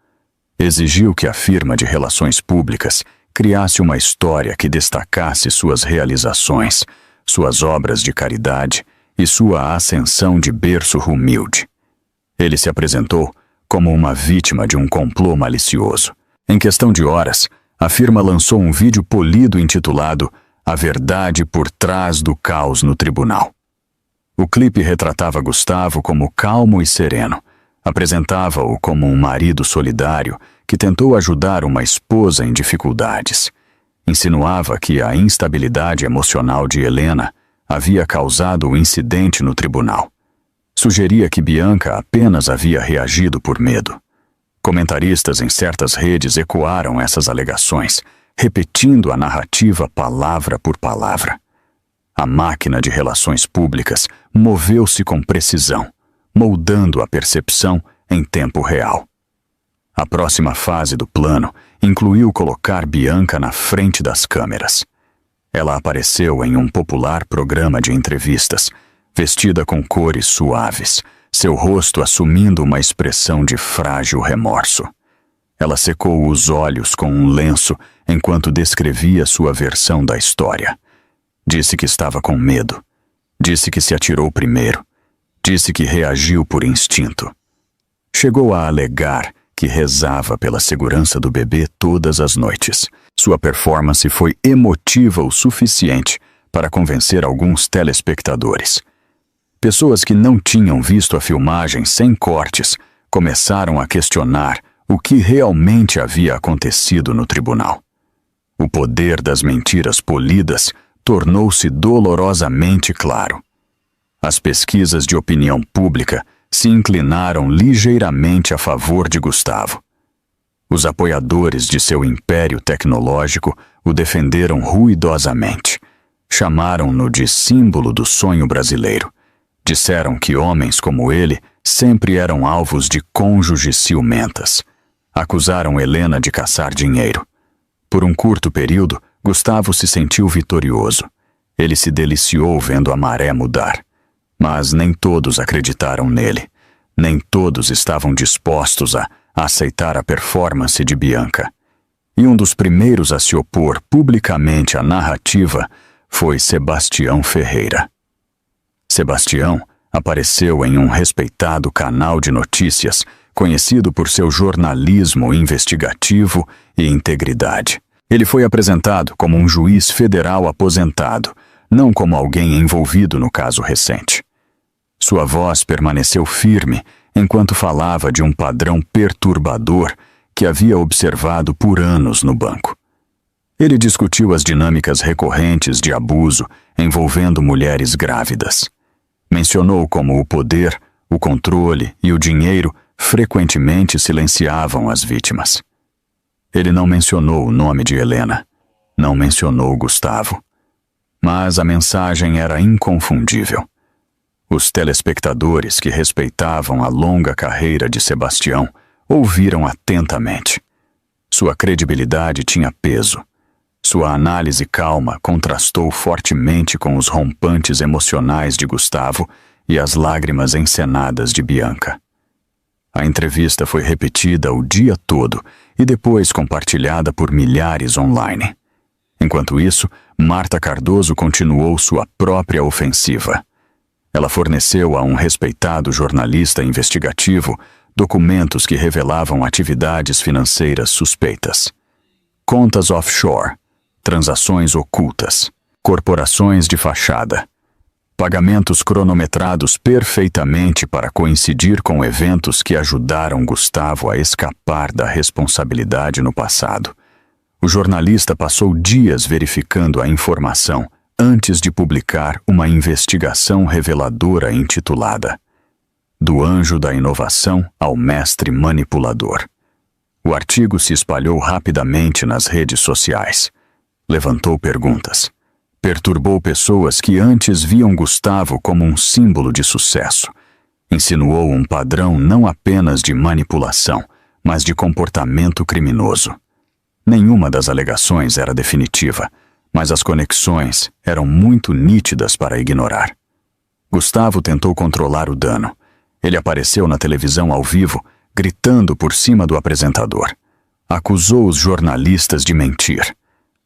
Exigiu que a firma de relações públicas criasse uma história que destacasse suas realizações, suas obras de caridade e sua ascensão de berço humilde. Ele se apresentou como uma vítima de um complô malicioso. Em questão de horas, a firma lançou um vídeo polido intitulado A Verdade por Trás do Caos no Tribunal. O clipe retratava Gustavo como calmo e sereno. Apresentava-o como um marido solidário que tentou ajudar uma esposa em dificuldades. Insinuava que a instabilidade emocional de Helena havia causado o incidente no tribunal. Sugeria que Bianca apenas havia reagido por medo. Comentaristas em certas redes ecoaram essas alegações, repetindo a narrativa palavra por palavra. A máquina de relações públicas moveu-se com precisão, moldando a percepção em tempo real. A próxima fase do plano incluiu colocar Bianca na frente das câmeras. Ela apareceu em um popular programa de entrevistas, vestida com cores suaves, seu rosto assumindo uma expressão de frágil remorso. Ela secou os olhos com um lenço enquanto descrevia sua versão da história. Disse que estava com medo. Disse que se atirou primeiro. Disse que reagiu por instinto. Chegou a alegar que rezava pela segurança do bebê todas as noites. Sua performance foi emotiva o suficiente para convencer alguns telespectadores. Pessoas que não tinham visto a filmagem sem cortes começaram a questionar o que realmente havia acontecido no tribunal. O poder das mentiras polidas tornou-se dolorosamente claro. As pesquisas de opinião pública se inclinaram ligeiramente a favor de Gustavo. Os apoiadores de seu império tecnológico o defenderam ruidosamente. Chamaram-no de símbolo do sonho brasileiro. Disseram que homens como ele sempre eram alvos de cônjuges ciumentas. Acusaram Helena de caçar dinheiro. Por um curto período, Gustavo se sentiu vitorioso. Ele se deliciou vendo a maré mudar. Mas nem todos acreditaram nele. Nem todos estavam dispostos a aceitar a performance de Bianca. E um dos primeiros a se opor publicamente à narrativa foi Sebastião Ferreira. Sebastião apareceu em um respeitado canal de notícias, conhecido por seu jornalismo investigativo e integridade. Ele foi apresentado como um juiz federal aposentado, não como alguém envolvido no caso recente. Sua voz permaneceu firme enquanto falava de um padrão perturbador que havia observado por anos no banco. Ele discutiu as dinâmicas recorrentes de abuso envolvendo mulheres grávidas. Mencionou como o poder, o controle e o dinheiro frequentemente silenciavam as vítimas. Ele não mencionou o nome de Helena, não mencionou Gustavo. Mas a mensagem era inconfundível. Os telespectadores que respeitavam a longa carreira de Sebastião ouviram atentamente. Sua credibilidade tinha peso. Sua análise calma contrastou fortemente com os rompantes emocionais de Gustavo e as lágrimas encenadas de Bianca. A entrevista foi repetida o dia todo e depois compartilhada por milhares online. Enquanto isso, Marta Cardoso continuou sua própria ofensiva. Ela forneceu a um respeitado jornalista investigativo documentos que revelavam atividades financeiras suspeitas. Contas offshore, transações ocultas, corporações de fachada, pagamentos cronometrados perfeitamente para coincidir com eventos que ajudaram Gustavo a escapar da responsabilidade no passado. O jornalista passou dias verificando a informação antes de publicar uma investigação reveladora intitulada Do Anjo da Inovação ao Mestre Manipulador. O artigo se espalhou rapidamente nas redes sociais. Levantou perguntas. Perturbou pessoas que antes viam Gustavo como um símbolo de sucesso. Insinuou um padrão não apenas de manipulação, mas de comportamento criminoso. Nenhuma das alegações era definitiva, mas as conexões eram muito nítidas para ignorar. Gustavo tentou controlar o dano. Ele apareceu na televisão ao vivo, gritando por cima do apresentador. Acusou os jornalistas de mentir.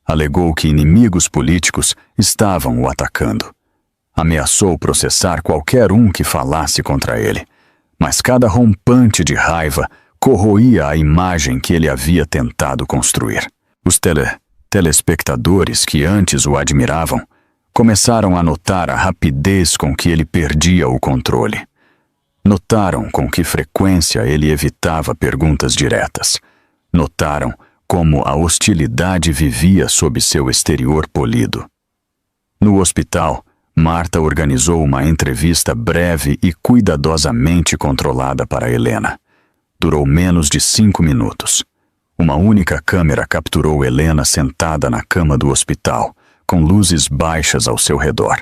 Alegou que inimigos políticos estavam o atacando. Ameaçou processar qualquer um que falasse contra ele. Mas cada rompante de raiva corroía a imagem que ele havia tentado construir. Os telespectadores que antes o admiravam começaram a notar a rapidez com que ele perdia o controle. Notaram com que frequência ele evitava perguntas diretas. Notaram como a hostilidade vivia sob seu exterior polido. No hospital, Marta organizou uma entrevista breve e cuidadosamente controlada para Helena. Durou menos de 5 minutos. Uma única câmera capturou Helena sentada na cama do hospital, com luzes baixas ao seu redor.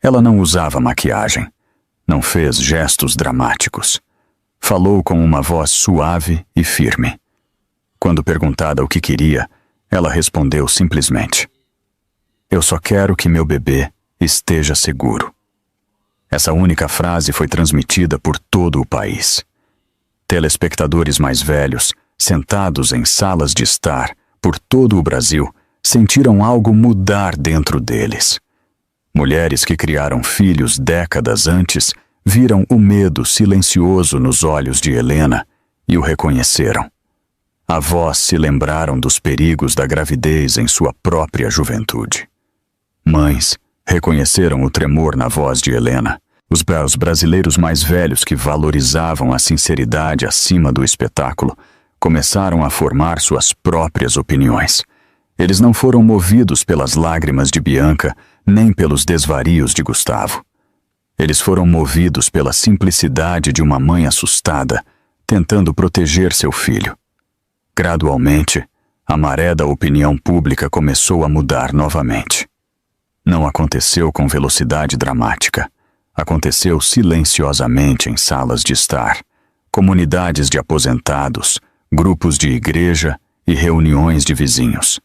Ela não usava maquiagem. Não fez gestos dramáticos. Falou com uma voz suave e firme. Quando perguntada o que queria, ela respondeu simplesmente: "Eu só quero que meu bebê esteja seguro." Essa única frase foi transmitida por todo o país. Telespectadores mais velhos, sentados em salas de estar por todo o Brasil, sentiram algo mudar dentro deles. Mulheres que criaram filhos décadas antes viram o medo silencioso nos olhos de Helena e o reconheceram. Avós se lembraram dos perigos da gravidez em sua própria juventude. Mães reconheceram o tremor na voz de Helena. Os brasileiros mais velhos que valorizavam a sinceridade acima do espetáculo começaram a formar suas próprias opiniões. Eles não foram movidos pelas lágrimas de Bianca nem pelos desvarios de Gustavo. Eles foram movidos pela simplicidade de uma mãe assustada, tentando proteger seu filho. Gradualmente, a maré da opinião pública começou a mudar novamente. Não aconteceu com velocidade dramática. Aconteceu silenciosamente em salas de estar, comunidades de aposentados, grupos de igreja e reuniões de vizinhos.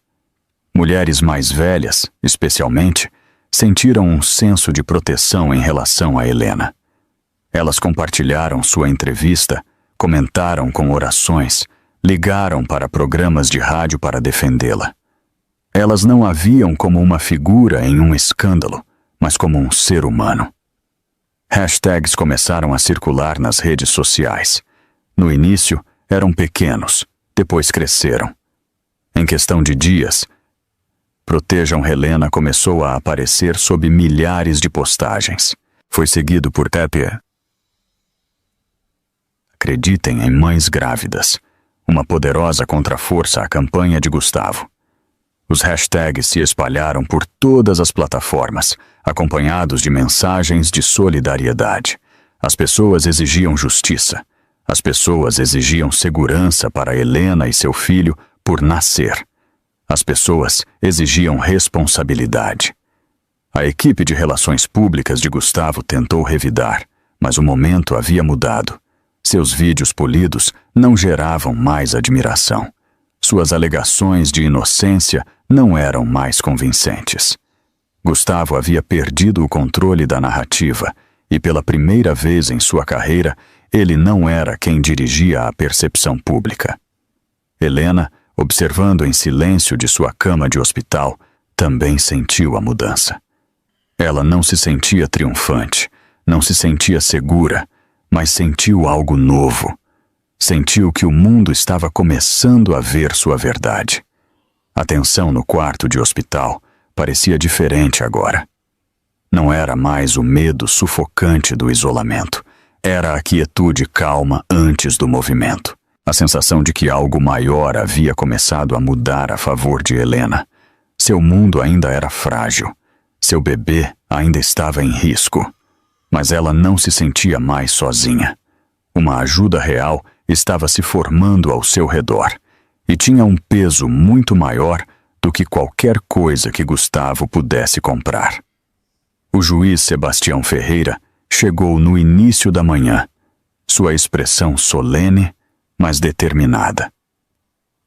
Mulheres mais velhas, especialmente, sentiram um senso de proteção em relação a Helena. Elas compartilharam sua entrevista, comentaram com orações, ligaram para programas de rádio para defendê-la. Elas não a viam como uma figura em um escândalo, mas como um ser humano. Hashtags começaram a circular nas redes sociais. No início, eram pequenos, depois cresceram. Em questão de dias, Protejam Helena começou a aparecer sob milhares de postagens. Foi seguido por Acreditem em mães grávidas, uma poderosa contraforça à campanha de Gustavo. Os hashtags se espalharam por todas as plataformas, acompanhados de mensagens de solidariedade. As pessoas exigiam justiça. As pessoas exigiam segurança para Helena e seu filho por nascer. As pessoas exigiam responsabilidade. A equipe de relações públicas de Gustavo tentou revidar, mas o momento havia mudado. Seus vídeos polidos não geravam mais admiração. Suas alegações de inocência não eram mais convincentes. Gustavo havia perdido o controle da narrativa e, pela primeira vez em sua carreira, ele não era quem dirigia a percepção pública. Helena, observando em silêncio de sua cama de hospital, também sentiu a mudança. Ela não se sentia triunfante, não se sentia segura, mas sentiu algo novo. Sentiu que o mundo estava começando a ver sua verdade. A tensão no quarto de hospital parecia diferente agora. Não era mais o medo sufocante do isolamento. Era a quietude calma antes do movimento. A sensação de que algo maior havia começado a mudar a favor de Helena. Seu mundo ainda era frágil. Seu bebê ainda estava em risco. Mas ela não se sentia mais sozinha. Uma ajuda real estava se formando ao seu redor e tinha um peso muito maior do que qualquer coisa que Gustavo pudesse comprar. O juiz Sebastião Ferreira chegou no início da manhã, sua expressão solene, mas determinada.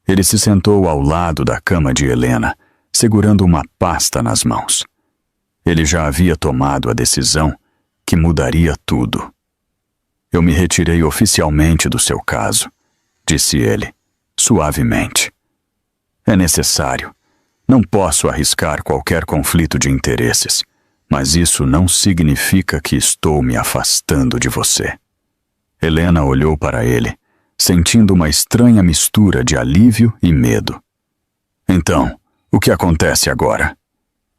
Ele se sentou ao lado da cama de Helena, segurando uma pasta nas mãos. Ele já havia tomado a decisão que mudaria tudo. Eu me retirei oficialmente do seu caso, disse ele, suavemente. É necessário. Não posso arriscar qualquer conflito de interesses, mas isso não significa que estou me afastando de você. Helena olhou para ele, sentindo uma estranha mistura de alívio e medo. Então, o que acontece agora?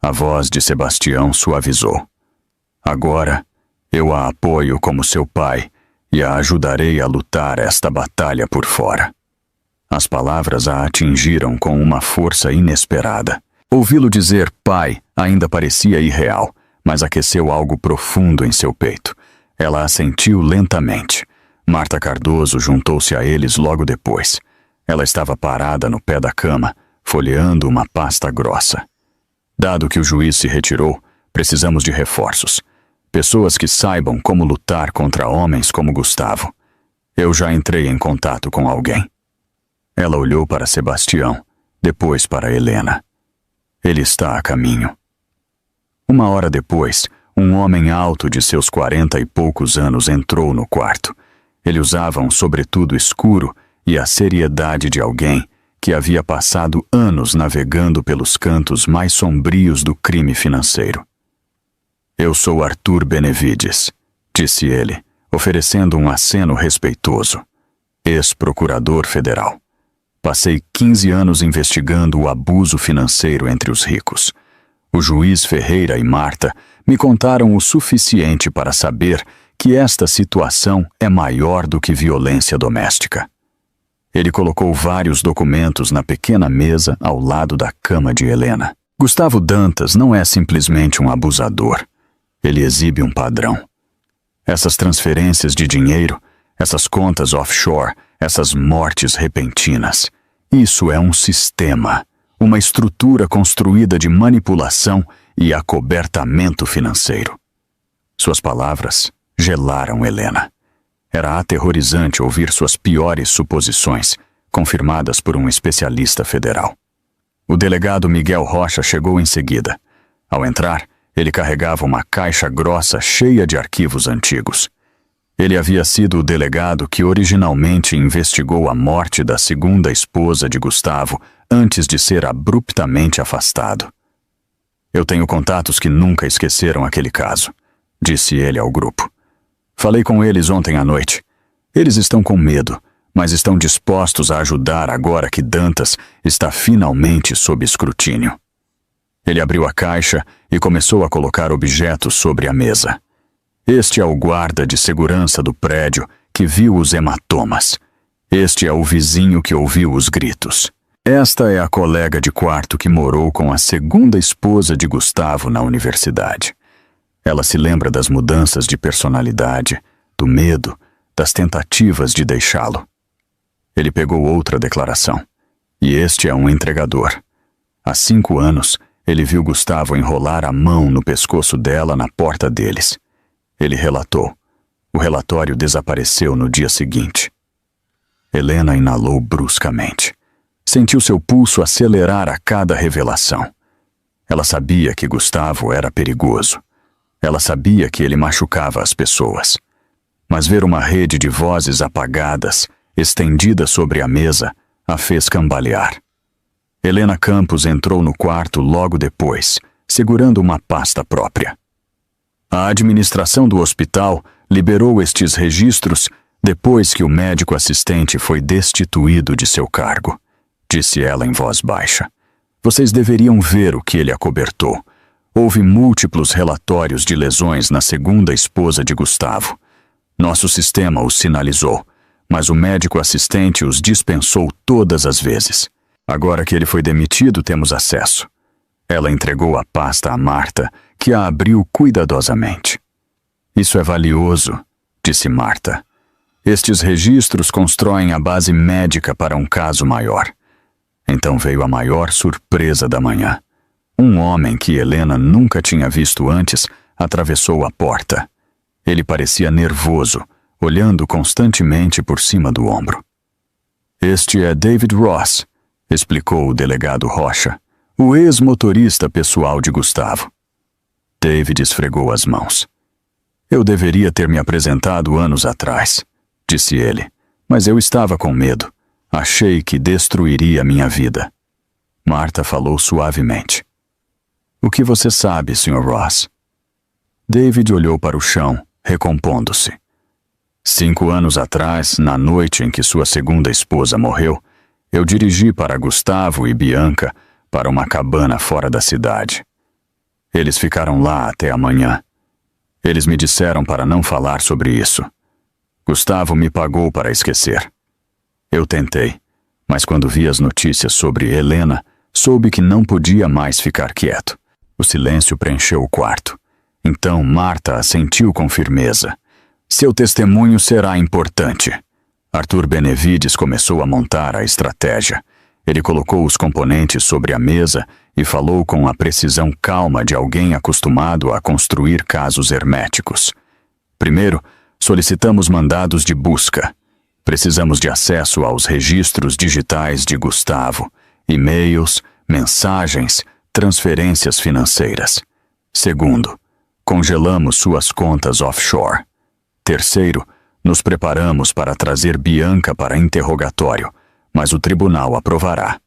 A voz de Sebastião suavizou. Agora, eu a apoio como seu pai e a ajudarei a lutar esta batalha por fora. As palavras a atingiram com uma força inesperada. Ouvi-lo dizer pai ainda parecia irreal, mas aqueceu algo profundo em seu peito. Ela assentiu lentamente. Marta Cardoso juntou-se a eles logo depois. Ela estava parada no pé da cama, folheando uma pasta grossa. Dado que o juiz se retirou, precisamos de reforços. Pessoas que saibam como lutar contra homens como Gustavo. Eu já entrei em contato com alguém. Ela olhou para Sebastião, depois para Helena. Ele está a caminho. Uma hora depois, um homem alto de seus 40 e poucos anos entrou no quarto. Ele usava um sobretudo escuro e a seriedade de alguém que havia passado anos navegando pelos cantos mais sombrios do crime financeiro. Eu sou Arthur Benevides, disse ele, oferecendo um aceno respeitoso. ex-procurador federal. Passei 15 anos investigando o abuso financeiro entre os ricos. O juiz Ferreira e Marta me contaram o suficiente para saber que esta situação é maior do que violência doméstica. Ele colocou vários documentos na pequena mesa ao lado da cama de Helena. Gustavo Dantas não é simplesmente um abusador. Ele exibe um padrão. Essas transferências de dinheiro, essas contas offshore, essas mortes repentinas, isso é um sistema, uma estrutura construída de manipulação e acobertamento financeiro. Suas palavras gelaram Helena. Era aterrorizante ouvir suas piores suposições, confirmadas por um especialista federal. O delegado Miguel Rocha chegou em seguida. Ao entrar, ele carregava uma caixa grossa cheia de arquivos antigos. Ele havia sido o delegado que originalmente investigou a morte da segunda esposa de Gustavo antes de ser abruptamente afastado. Eu tenho contatos que nunca esqueceram aquele caso, disse ele ao grupo. Falei com eles ontem à noite. Eles estão com medo, mas estão dispostos a ajudar agora que Dantas está finalmente sob escrutínio. Ele abriu a caixa e começou a colocar objetos sobre a mesa. Este é o guarda de segurança do prédio que viu os hematomas. Este é o vizinho que ouviu os gritos. Esta é a colega de quarto que morou com a segunda esposa de Gustavo na universidade. Ela se lembra das mudanças de personalidade, do medo, das tentativas de deixá-lo. Ele pegou outra declaração. E este é um entregador. Há 5 anos, ele viu Gustavo enrolar a mão no pescoço dela na porta deles. Ele relatou. O relatório desapareceu no dia seguinte. Helena inalou bruscamente. Sentiu seu pulso acelerar a cada revelação. Ela sabia que Gustavo era perigoso. Ela sabia que ele machucava as pessoas. Mas ver uma rede de vozes apagadas, estendida sobre a mesa, a fez cambalear. Helena Campos entrou no quarto logo depois, segurando uma pasta própria. A administração do hospital liberou estes registros depois que o médico assistente foi destituído de seu cargo, disse ela em voz baixa. Vocês deveriam ver o que ele acobertou. Houve múltiplos relatórios de lesões na segunda esposa de Gustavo. Nosso sistema os sinalizou, mas o médico assistente os dispensou todas as vezes. Agora que ele foi demitido, temos acesso. Ela entregou a pasta a Marta, que a abriu cuidadosamente. Isso é valioso, disse Marta. Estes registros constroem a base médica para um caso maior. Então veio a maior surpresa da manhã. Um homem que Helena nunca tinha visto antes atravessou a porta. Ele parecia nervoso, olhando constantemente por cima do ombro. Este é David Ross, explicou o delegado Rocha, o ex-motorista pessoal de Gustavo. David esfregou as mãos. Eu deveria ter me apresentado anos atrás, disse ele, mas eu estava com medo. Achei que destruiria minha vida. Marta falou suavemente. O que você sabe, Sr. Ross? David olhou para o chão, recompondo-se. 5 anos atrás, na noite em que sua segunda esposa morreu, eu dirigi para Gustavo e Bianca para uma cabana fora da cidade. Eles ficaram lá até amanhã. Eles me disseram para não falar sobre isso. Gustavo me pagou para esquecer. Eu tentei, mas quando vi as notícias sobre Helena, soube que não podia mais ficar quieto. O silêncio preencheu o quarto. Então Marta assentiu com firmeza. Seu testemunho será importante. Arthur Benevides começou a montar a estratégia. Ele colocou os componentes sobre a mesa e falou com a precisão calma de alguém acostumado a construir casos herméticos. Primeiro, solicitamos mandados de busca. Precisamos de acesso aos registros digitais de Gustavo, e-mails, mensagens, transferências financeiras. Segundo, congelamos suas contas offshore. Terceiro, nos preparamos para trazer Bianca para interrogatório, mas o tribunal aprovará.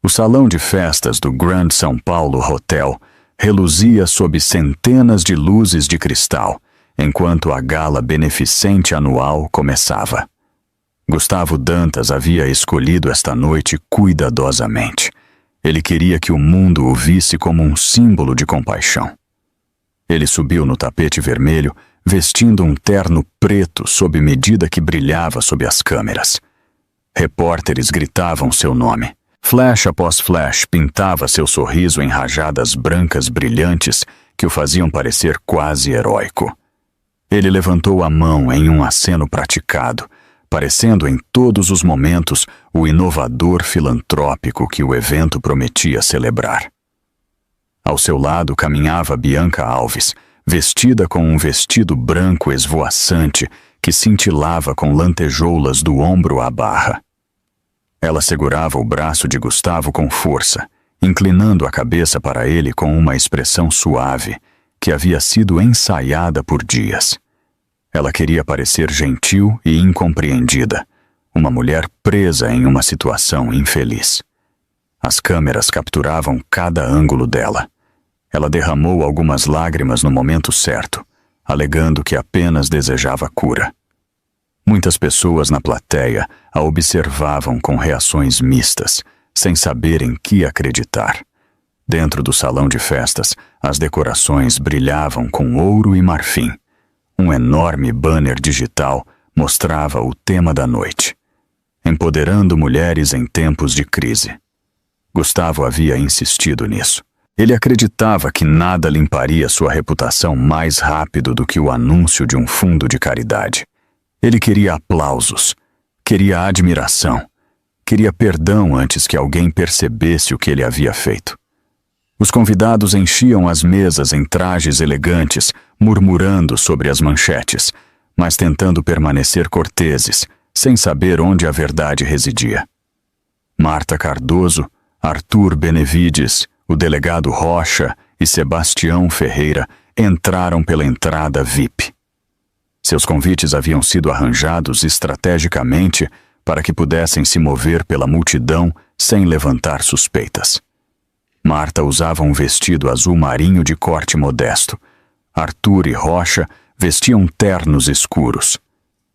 O salão de festas do Grand São Paulo Hotel reluzia sob centenas de luzes de cristal, enquanto a gala beneficente anual começava. Gustavo Dantas havia escolhido esta noite cuidadosamente. Ele queria que o mundo o visse como um símbolo de compaixão. Ele subiu no tapete vermelho, vestindo um terno preto sob medida que brilhava sob as câmeras. Repórteres gritavam seu nome. Flash após flash pintava seu sorriso em rajadas brancas brilhantes que o faziam parecer quase heróico. Ele levantou a mão em um aceno praticado, parecendo em todos os momentos o inovador filantrópico que o evento prometia celebrar. Ao seu lado caminhava Bianca Alves, vestida com um vestido branco esvoaçante que cintilava com lantejoulas do ombro à barra. Ela segurava o braço de Gustavo com força, inclinando a cabeça para ele com uma expressão suave, que havia sido ensaiada por dias. Ela queria parecer gentil e incompreendida, uma mulher presa em uma situação infeliz. As câmeras capturavam cada ângulo dela. Ela derramou algumas lágrimas no momento certo, alegando que apenas desejava cura. Muitas pessoas na plateia a observavam com reações mistas, sem saber em que acreditar. Dentro do salão de festas, as decorações brilhavam com ouro e marfim. Um enorme banner digital mostrava o tema da noite: Empoderando mulheres em tempos de crise. Gustavo havia insistido nisso. Ele acreditava que nada limparia sua reputação mais rápido do que o anúncio de um fundo de caridade. Ele queria aplausos, queria admiração, queria perdão antes que alguém percebesse o que ele havia feito. Os convidados enchiam as mesas em trajes elegantes, murmurando sobre as manchetes, mas tentando permanecer corteses, sem saber onde a verdade residia. Marta Cardoso, Arthur Benevides, o delegado Rocha e Sebastião Ferreira entraram pela entrada VIP. Seus convites haviam sido arranjados estrategicamente para que pudessem se mover pela multidão sem levantar suspeitas. Marta usava um vestido azul marinho de corte modesto. Arthur e Rocha vestiam ternos escuros.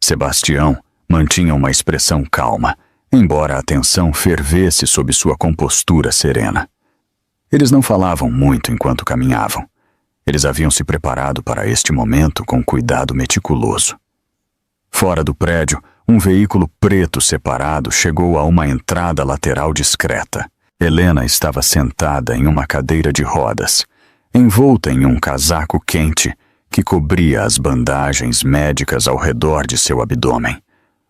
Sebastião mantinha uma expressão calma, embora a tensão fervesse sob sua compostura serena. Eles não falavam muito enquanto caminhavam. Eles haviam se preparado para este momento com cuidado meticuloso. Fora do prédio, um veículo preto separado chegou a uma entrada lateral discreta. Helena estava sentada em uma cadeira de rodas, envolta em um casaco quente que cobria as bandagens médicas ao redor de seu abdômen.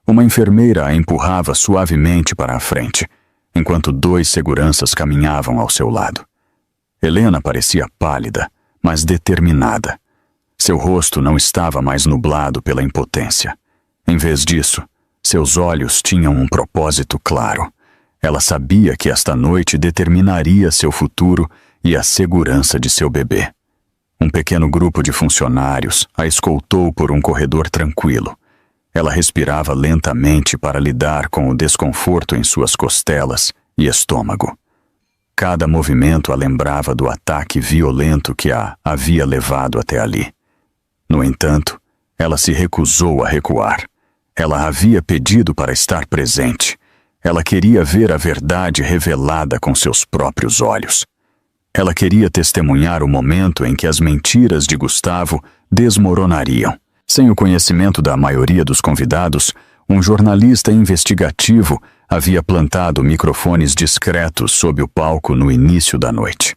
Uma enfermeira a empurrava suavemente para a frente, enquanto 2 seguranças caminhavam ao seu lado. Helena parecia pálida, mas determinada. Seu rosto não estava mais nublado pela impotência. Em vez disso, seus olhos tinham um propósito claro. Ela sabia que esta noite determinaria seu futuro e a segurança de seu bebê. Um pequeno grupo de funcionários a escoltou por um corredor tranquilo. Ela respirava lentamente para lidar com o desconforto em suas costelas e estômago. Cada movimento a lembrava do ataque violento que a havia levado até ali. No entanto, ela se recusou a recuar. Ela havia pedido para estar presente. Ela queria ver a verdade revelada com seus próprios olhos. Ela queria testemunhar o momento em que as mentiras de Gustavo desmoronariam. Sem o conhecimento da maioria dos convidados, um jornalista investigativo havia plantado microfones discretos sob o palco no início da noite.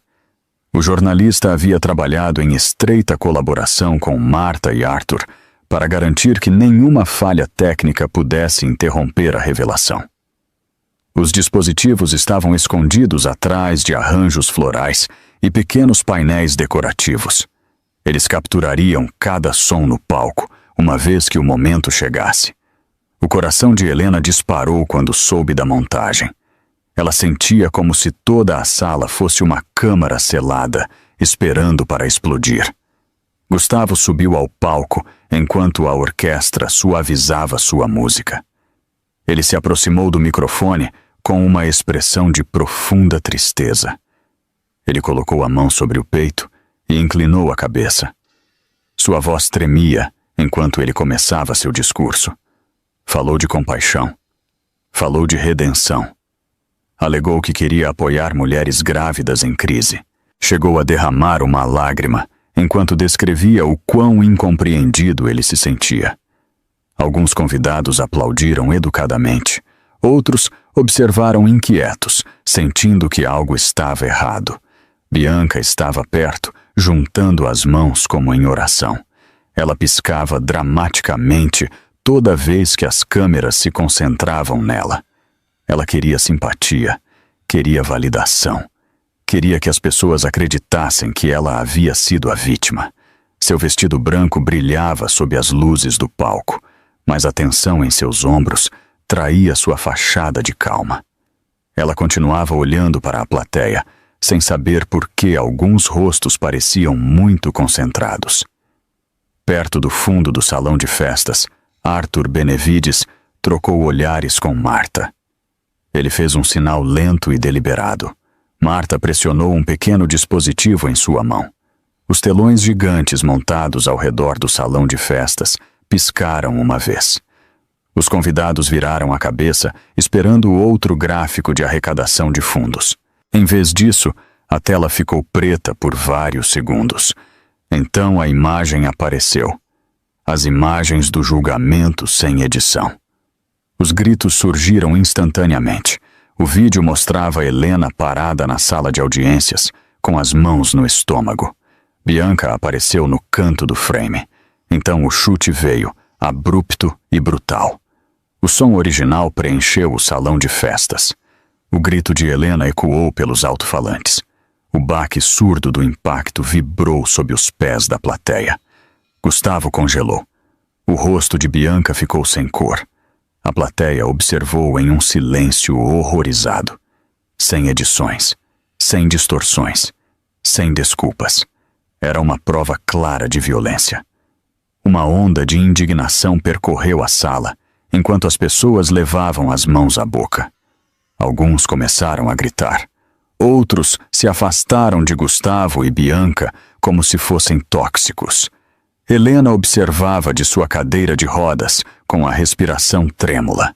O jornalista havia trabalhado em estreita colaboração com Marta e Arthur para garantir que nenhuma falha técnica pudesse interromper a revelação. Os dispositivos estavam escondidos atrás de arranjos florais e pequenos painéis decorativos. Eles capturariam cada som no palco, uma vez que o momento chegasse. O coração de Helena disparou quando soube da montagem. Ela sentia como se toda a sala fosse uma câmara selada, esperando para explodir. Gustavo subiu ao palco enquanto a orquestra suavizava sua música. Ele se aproximou do microfone com uma expressão de profunda tristeza. Ele colocou a mão sobre o peito e inclinou a cabeça. Sua voz tremia enquanto ele começava seu discurso. Falou de compaixão, Falou de redenção. Alegou que queria apoiar mulheres grávidas em crise. Chegou a derramar uma lágrima enquanto descrevia o quão incompreendido ele se sentia. Alguns convidados aplaudiram educadamente. Outros observaram inquietos, sentindo que algo estava errado. Bianca estava perto, juntando as mãos como em oração. Ela piscava dramaticamente toda vez que as câmeras se concentravam nela. Ela queria simpatia, queria validação. Queria que as pessoas acreditassem que ela havia sido a vítima. Seu vestido branco brilhava sob as luzes do palco, mas a tensão em seus ombros traía sua fachada de calma. Ela continuava olhando para a plateia, sem saber por que alguns rostos pareciam muito concentrados. Perto do fundo do salão de festas, Arthur Benevides trocou olhares com Marta. Ele fez um sinal lento e deliberado. Marta pressionou um pequeno dispositivo em sua mão. Os telões gigantes montados ao redor do salão de festas piscaram uma vez. Os convidados viraram a cabeça, esperando outro gráfico de arrecadação de fundos. Em vez disso, a tela ficou preta por vários segundos. Então a imagem apareceu. As imagens do julgamento sem edição. Os gritos surgiram instantaneamente. O vídeo mostrava Helena parada na sala de audiências, com as mãos no estômago. Bianca apareceu no canto do frame. Então o chute veio, abrupto e brutal. O som original preencheu o salão de festas. O grito de Helena ecoou pelos alto-falantes. O baque surdo do impacto vibrou sob os pés da plateia. Gustavo congelou. O rosto de Bianca ficou sem cor. A plateia observou em um silêncio horrorizado. Sem edições, sem distorções, sem desculpas. Era uma prova clara de violência. Uma onda de indignação percorreu a sala, enquanto as pessoas levavam as mãos à boca. Alguns começaram a gritar. Outros se afastaram de Gustavo e Bianca como se fossem tóxicos. Helena observava de sua cadeira de rodas, com a respiração trêmula.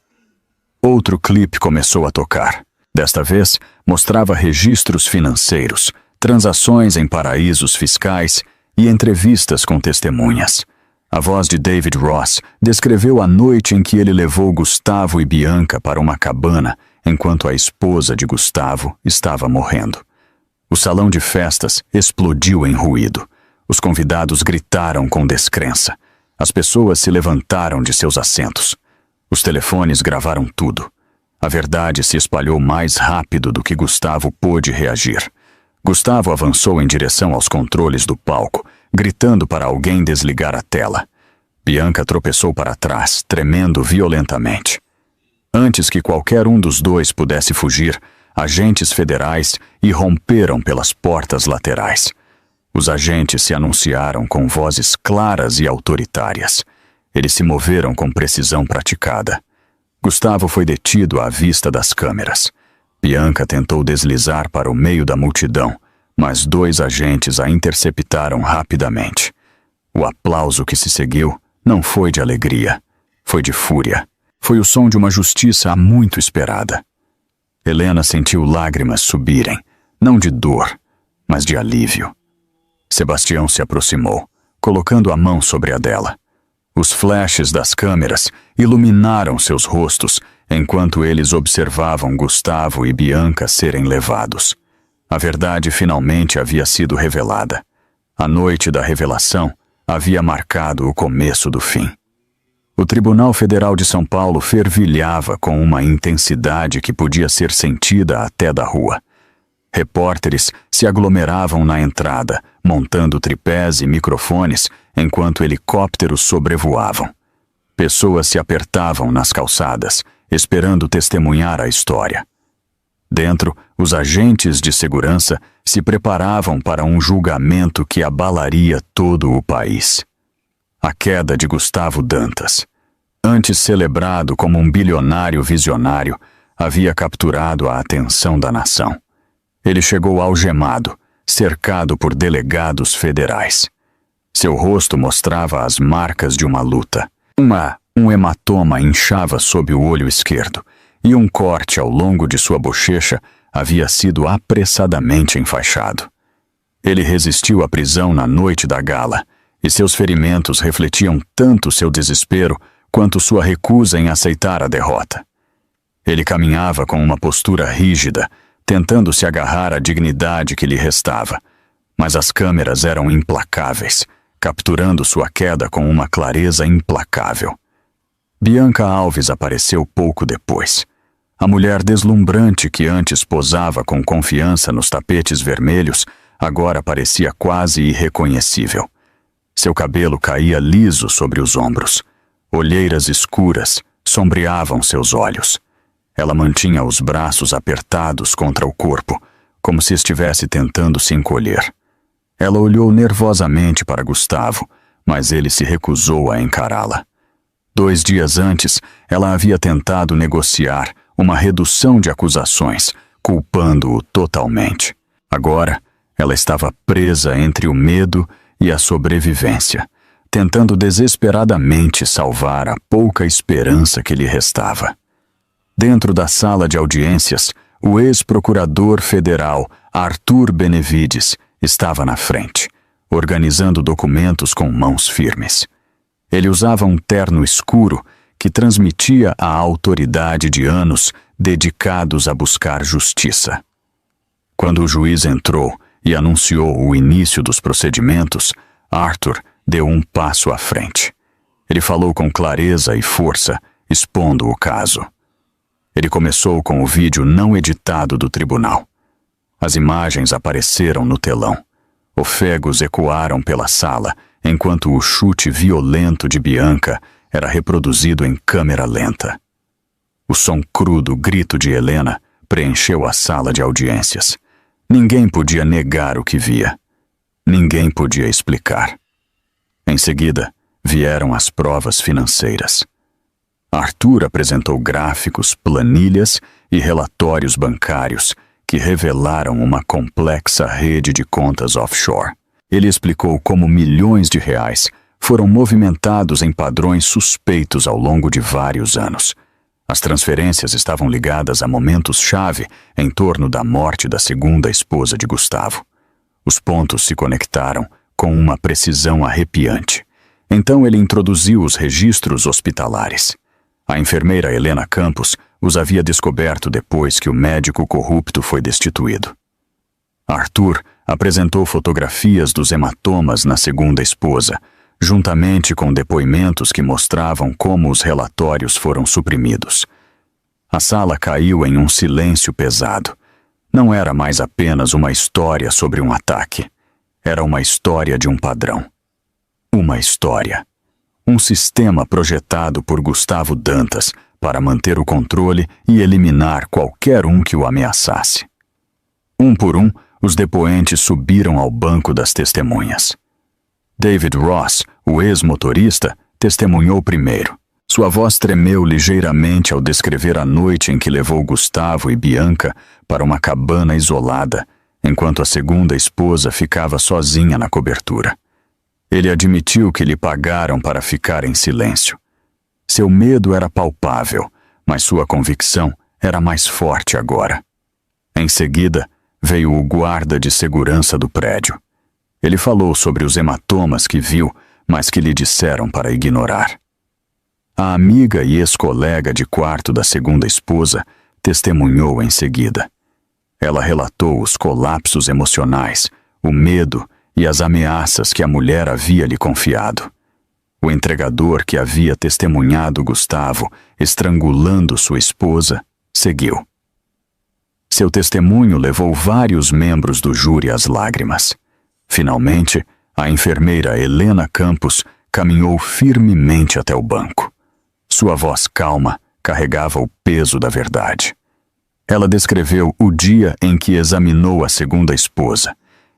Outro clipe começou a tocar. Desta vez, mostrava registros financeiros, transações em paraísos fiscais e entrevistas com testemunhas. A voz de David Ross descreveu a noite em que ele levou Gustavo e Bianca para uma cabana, enquanto a esposa de Gustavo estava morrendo. O salão de festas explodiu em ruído. Os convidados gritaram com descrença. As pessoas se levantaram de seus assentos. Os telefones gravaram tudo. A verdade se espalhou mais rápido do que Gustavo pôde reagir. Gustavo avançou em direção aos controles do palco, gritando para alguém desligar a tela. Bianca tropeçou para trás, tremendo violentamente. Antes que qualquer um dos dois pudesse fugir, agentes federais irromperam pelas portas laterais. Os agentes se anunciaram com vozes claras e autoritárias. Eles se moveram com precisão praticada. Gustavo foi detido à vista das câmeras. Bianca tentou deslizar para o meio da multidão, mas 2 agentes a interceptaram rapidamente. O aplauso que se seguiu não foi de alegria, foi de fúria. Foi o som de uma justiça muito esperada. Helena sentiu lágrimas subirem, não de dor, mas de alívio. Sebastião se aproximou, colocando a mão sobre a dela. Os flashes das câmeras iluminaram seus rostos enquanto eles observavam Gustavo e Bianca serem levados. A verdade finalmente havia sido revelada. A noite da revelação havia marcado o começo do fim. O Tribunal Federal de São Paulo fervilhava com uma intensidade que podia ser sentida até da rua. Repórteres se aglomeravam na entrada, montando tripés e microfones enquanto helicópteros sobrevoavam. Pessoas se apertavam nas calçadas, esperando testemunhar a história. Dentro, os agentes de segurança se preparavam para um julgamento que abalaria todo o país. A queda de Gustavo Dantas, antes celebrado como um bilionário visionário, havia capturado a atenção da nação. Ele chegou algemado, cercado por delegados federais. Seu rosto mostrava as marcas de uma luta. Um hematoma inchava sob o olho esquerdo, e um corte ao longo de sua bochecha havia sido apressadamente enfaixado. Ele resistiu à prisão na noite da gala, e seus ferimentos refletiam tanto seu desespero quanto sua recusa em aceitar a derrota. Ele caminhava com uma postura rígida, tentando se agarrar à dignidade que lhe restava, mas as câmeras eram implacáveis, capturando sua queda com uma clareza implacável. Bianca Alves apareceu pouco depois. A mulher deslumbrante que antes posava com confiança nos tapetes vermelhos agora parecia quase irreconhecível. Seu cabelo caía liso sobre os ombros. Olheiras escuras sombreavam seus olhos. Ela mantinha os braços apertados contra o corpo, como se estivesse tentando se encolher. Ela olhou nervosamente para Gustavo, mas ele se recusou a encará-la. 2 dias antes, ela havia tentado negociar uma redução de acusações, culpando-o totalmente. Agora, ela estava presa entre o medo e a sobrevivência, tentando desesperadamente salvar a pouca esperança que lhe restava. Dentro da sala de audiências, o ex-procurador federal Arthur Benevides estava na frente, organizando documentos com mãos firmes. Ele usava um terno escuro que transmitia a autoridade de anos dedicados a buscar justiça. Quando o juiz entrou e anunciou o início dos procedimentos, Arthur deu um passo à frente. Ele falou com clareza e força, expondo o caso. Ele começou com o vídeo não editado do tribunal. As imagens apareceram no telão. Ofegos ecoaram pela sala, enquanto o chute violento de Bianca era reproduzido em câmera lenta. O som cru do grito de Helena preencheu a sala de audiências. Ninguém podia negar o que via. Ninguém podia explicar. Em seguida, vieram as provas financeiras. Arthur apresentou gráficos, planilhas e relatórios bancários que revelaram uma complexa rede de contas offshore. Ele explicou como milhões de reais foram movimentados em padrões suspeitos ao longo de vários anos. As transferências estavam ligadas a momentos-chave em torno da morte da segunda esposa de Gustavo. Os pontos se conectaram com uma precisão arrepiante. Então ele introduziu os registros hospitalares. A enfermeira Helena Campos os havia descoberto depois que o médico corrupto foi destituído. Arthur apresentou fotografias dos hematomas na segunda esposa, juntamente com depoimentos que mostravam como os relatórios foram suprimidos. A sala caiu em um silêncio pesado. Não era mais apenas uma história sobre um ataque. Era uma história de um padrão. Uma história. Um sistema projetado por Gustavo Dantas para manter o controle e eliminar qualquer um que o ameaçasse. Um por um, os depoentes subiram ao banco das testemunhas. David Ross, o ex-motorista, testemunhou primeiro. Sua voz tremeu ligeiramente ao descrever a noite em que levou Gustavo e Bianca para uma cabana isolada, enquanto a segunda esposa ficava sozinha na cobertura. Ele admitiu que lhe pagaram para ficar em silêncio. Seu medo era palpável, mas sua convicção era mais forte agora. Em seguida, veio o guarda de segurança do prédio. Ele falou sobre os hematomas que viu, mas que lhe disseram para ignorar. A amiga e ex-colega de quarto da segunda esposa testemunhou em seguida. Ela relatou os colapsos emocionais, o medo e as ameaças que a mulher havia lhe confiado. O entregador que havia testemunhado Gustavo estrangulando sua esposa seguiu. Seu testemunho levou vários membros do júri às lágrimas. Finalmente, a enfermeira Helena Campos caminhou firmemente até o banco. Sua voz calma carregava o peso da verdade. Ela descreveu o dia em que examinou a segunda esposa.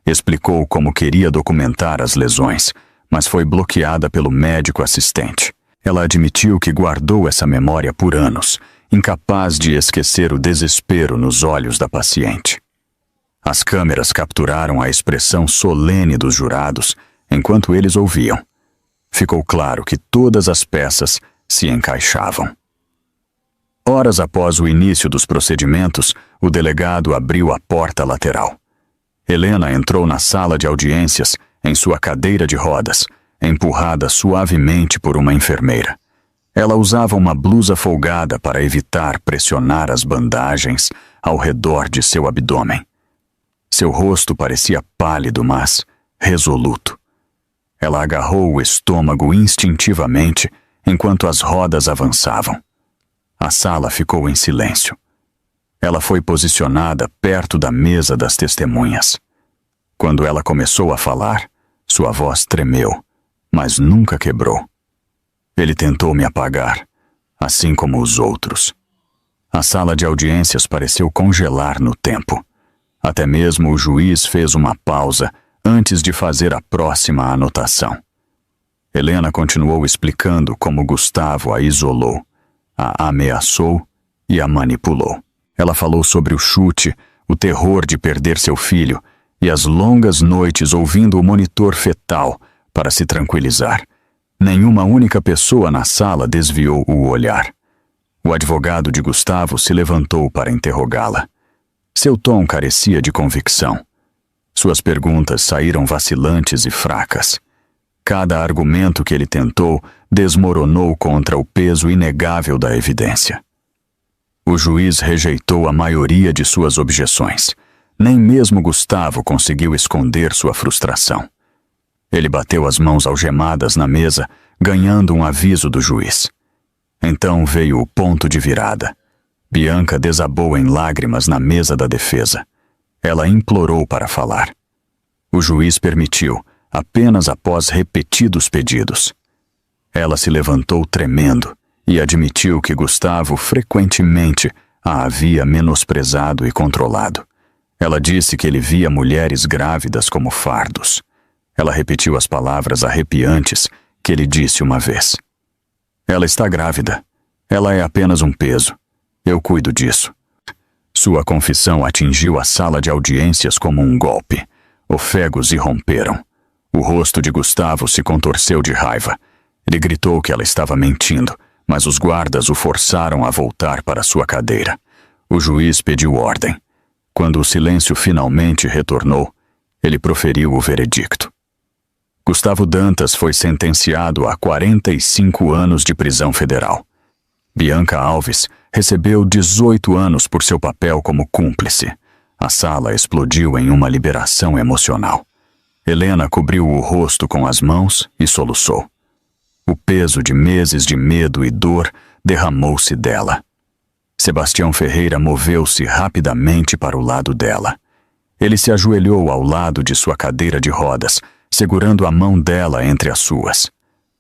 Explicou como queria documentar as lesões, mas foi bloqueada pelo médico assistente. Ela admitiu que guardou essa memória por anos, incapaz de esquecer o desespero nos olhos da paciente. As câmeras capturaram a expressão solene dos jurados enquanto eles ouviam. Ficou claro que todas as peças se encaixavam. Horas após o início dos procedimentos, o delegado abriu a porta lateral. Helena entrou na sala de audiências, em sua cadeira de rodas, empurrada suavemente por uma enfermeira. Ela usava uma blusa folgada para evitar pressionar as bandagens ao redor de seu abdômen. Seu rosto parecia pálido, mas resoluto. Ela agarrou o estômago instintivamente enquanto as rodas avançavam. A sala ficou em silêncio. Ela foi posicionada perto da mesa das testemunhas. Quando ela começou a falar, sua voz tremeu, mas nunca quebrou. Ele tentou me apagar, assim como os outros. A sala de audiências pareceu congelar no tempo. Até mesmo o juiz fez uma pausa antes de fazer a próxima anotação. Helena continuou explicando como Gustavo a isolou, a ameaçou e a manipulou. Ela falou sobre o chute, o terror de perder seu filho e as longas noites ouvindo o monitor fetal para se tranquilizar. Nenhuma única pessoa na sala desviou o olhar. O advogado de Gustavo se levantou para interrogá-la. Seu tom carecia de convicção. Suas perguntas saíram vacilantes e fracas. Cada argumento que ele tentou desmoronou contra o peso inegável da evidência. O juiz rejeitou a maioria de suas objeções. Nem mesmo Gustavo conseguiu esconder sua frustração. Ele bateu as mãos algemadas na mesa, ganhando um aviso do juiz. Então veio o ponto de virada. Bianca desabou em lágrimas na mesa da defesa. Ela implorou para falar. O juiz permitiu, apenas após repetidos pedidos. Ela se levantou tremendo e admitiu que Gustavo frequentemente a havia menosprezado e controlado. Ela disse que ele via mulheres grávidas como fardos. Ela repetiu as palavras arrepiantes que ele disse uma vez. Ela está grávida. Ela é apenas um peso. Eu cuido disso. Sua confissão atingiu a sala de audiências como um golpe. Ofegos irromperam. O rosto de Gustavo se contorceu de raiva. Ele gritou que ela estava mentindo, mas os guardas o forçaram a voltar para sua cadeira. O juiz pediu ordem. Quando o silêncio finalmente retornou, ele proferiu o veredicto. Gustavo Dantas foi sentenciado a 45 anos de prisão federal. Bianca Alves recebeu 18 anos por seu papel como cúmplice. A sala explodiu em uma liberação emocional. Helena cobriu o rosto com as mãos e soluçou. O peso de meses de medo e dor derramou-se dela. Sebastião Ferreira moveu-se rapidamente para o lado dela. Ele se ajoelhou ao lado de sua cadeira de rodas, segurando a mão dela entre as suas.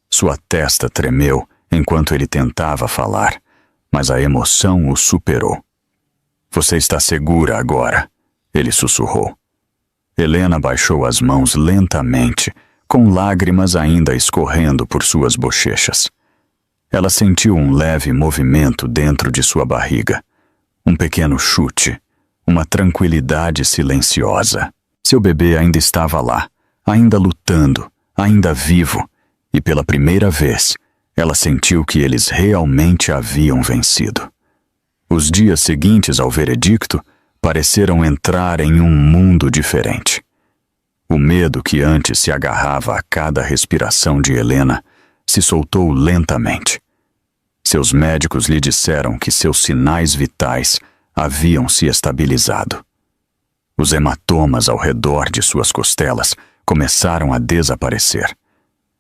Sua testa tremeu enquanto ele tentava falar, mas a emoção o superou. Você está segura agora, ele sussurrou. Helena baixou as mãos lentamente, com lágrimas ainda escorrendo por suas bochechas. Ela sentiu um leve movimento dentro de sua barriga. Um pequeno chute, uma tranquilidade silenciosa. Seu bebê ainda estava lá, ainda lutando, ainda vivo, e pela primeira vez, ela sentiu que eles realmente haviam vencido. Os dias seguintes ao veredicto pareceram entrar em um mundo diferente. O medo que antes se agarrava a cada respiração de Helena se soltou lentamente. Seus médicos lhe disseram que seus sinais vitais haviam se estabilizado. Os hematomas ao redor de suas costelas começaram a desaparecer.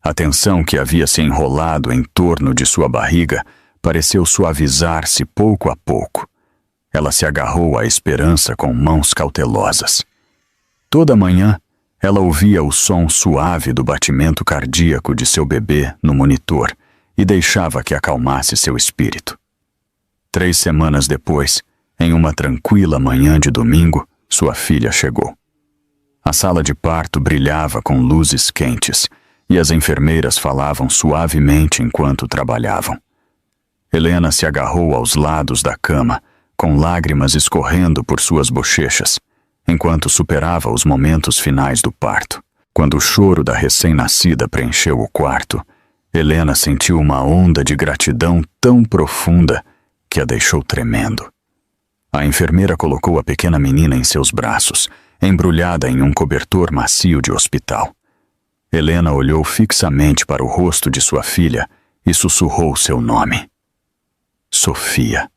A tensão que havia se enrolado em torno de sua barriga pareceu suavizar-se pouco a pouco. Ela se agarrou à esperança com mãos cautelosas. Toda manhã, ela ouvia o som suave do batimento cardíaco de seu bebê no monitor e deixava que acalmasse seu espírito. 3 semanas depois, em uma tranquila manhã de domingo, sua filha chegou. A sala de parto brilhava com luzes quentes e as enfermeiras falavam suavemente enquanto trabalhavam. Helena se agarrou aos lados da cama, com lágrimas escorrendo por suas bochechas, enquanto superava os momentos finais do parto. Quando o choro da recém-nascida preencheu o quarto, Helena sentiu uma onda de gratidão tão profunda que a deixou tremendo. A enfermeira colocou a pequena menina em seus braços, embrulhada em um cobertor macio de hospital. Helena olhou fixamente para o rosto de sua filha e sussurrou seu nome. Sofia.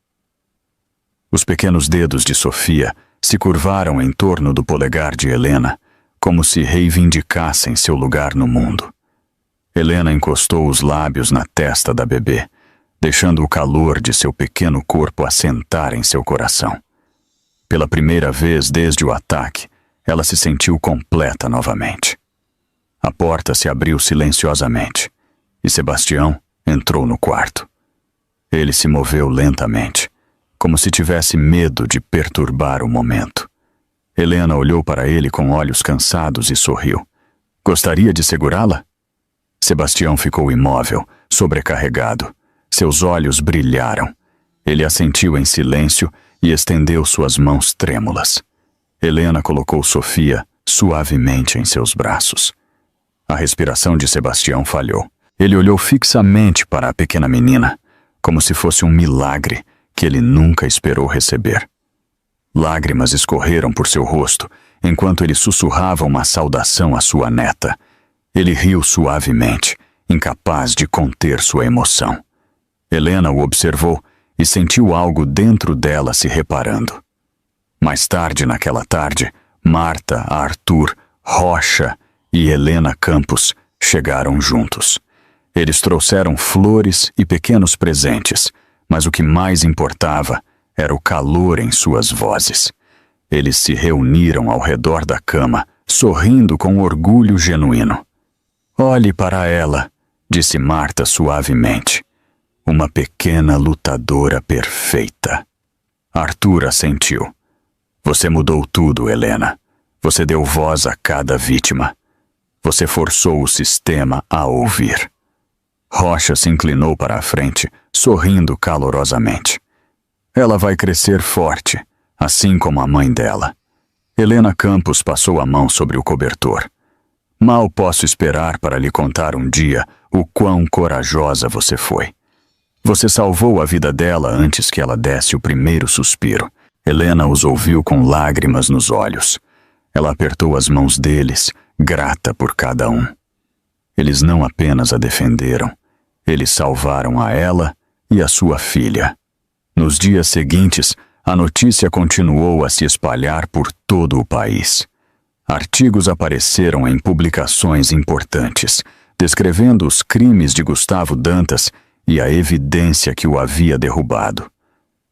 Os pequenos dedos de Sofia se curvaram em torno do polegar de Helena, como se reivindicassem seu lugar no mundo. Helena encostou os lábios na testa da bebê, deixando o calor de seu pequeno corpo assentar em seu coração. Pela primeira vez desde o ataque, ela se sentiu completa novamente. A porta se abriu silenciosamente e Sebastião entrou no quarto. Ele se moveu lentamente, como se tivesse medo de perturbar o momento. Helena olhou para ele com olhos cansados e sorriu. Gostaria de segurá-la? Sebastião ficou imóvel, sobrecarregado. Seus olhos brilharam. Ele assentiu em silêncio e estendeu suas mãos trêmulas. Helena colocou Sofia suavemente em seus braços. A respiração de Sebastião falhou. Ele olhou fixamente para a pequena menina, como se fosse um milagre que ele nunca esperou receber. Lágrimas escorreram por seu rosto, enquanto ele sussurrava uma saudação à sua neta. Ele riu suavemente, incapaz de conter sua emoção. Helena o observou e sentiu algo dentro dela se reparando. Mais tarde naquela tarde, Marta, Arthur, Rocha e Helena Campos chegaram juntos. Eles trouxeram flores e pequenos presentes, mas o que mais importava era o calor em suas vozes. Eles se reuniram ao redor da cama, sorrindo com orgulho genuíno. Olhe para ela, disse Marta suavemente. Uma pequena lutadora perfeita. Arthur assentiu. Você mudou tudo, Helena. Você deu voz a cada vítima. Você forçou o sistema a ouvir. Rocha se inclinou para a frente, sorrindo calorosamente. Ela vai crescer forte, assim como a mãe dela. Helena Campos passou a mão sobre o cobertor. Mal posso esperar para lhe contar um dia o quão corajosa você foi. Você salvou a vida dela antes que ela desse o primeiro suspiro. Helena os ouviu com lágrimas nos olhos. Ela apertou as mãos deles, grata por cada um. Eles não apenas a defenderam, eles salvaram a ela e a sua filha. Nos dias seguintes, a notícia continuou a se espalhar por todo o país. Artigos apareceram em publicações importantes, descrevendo os crimes de Gustavo Dantas e a evidência que o havia derrubado.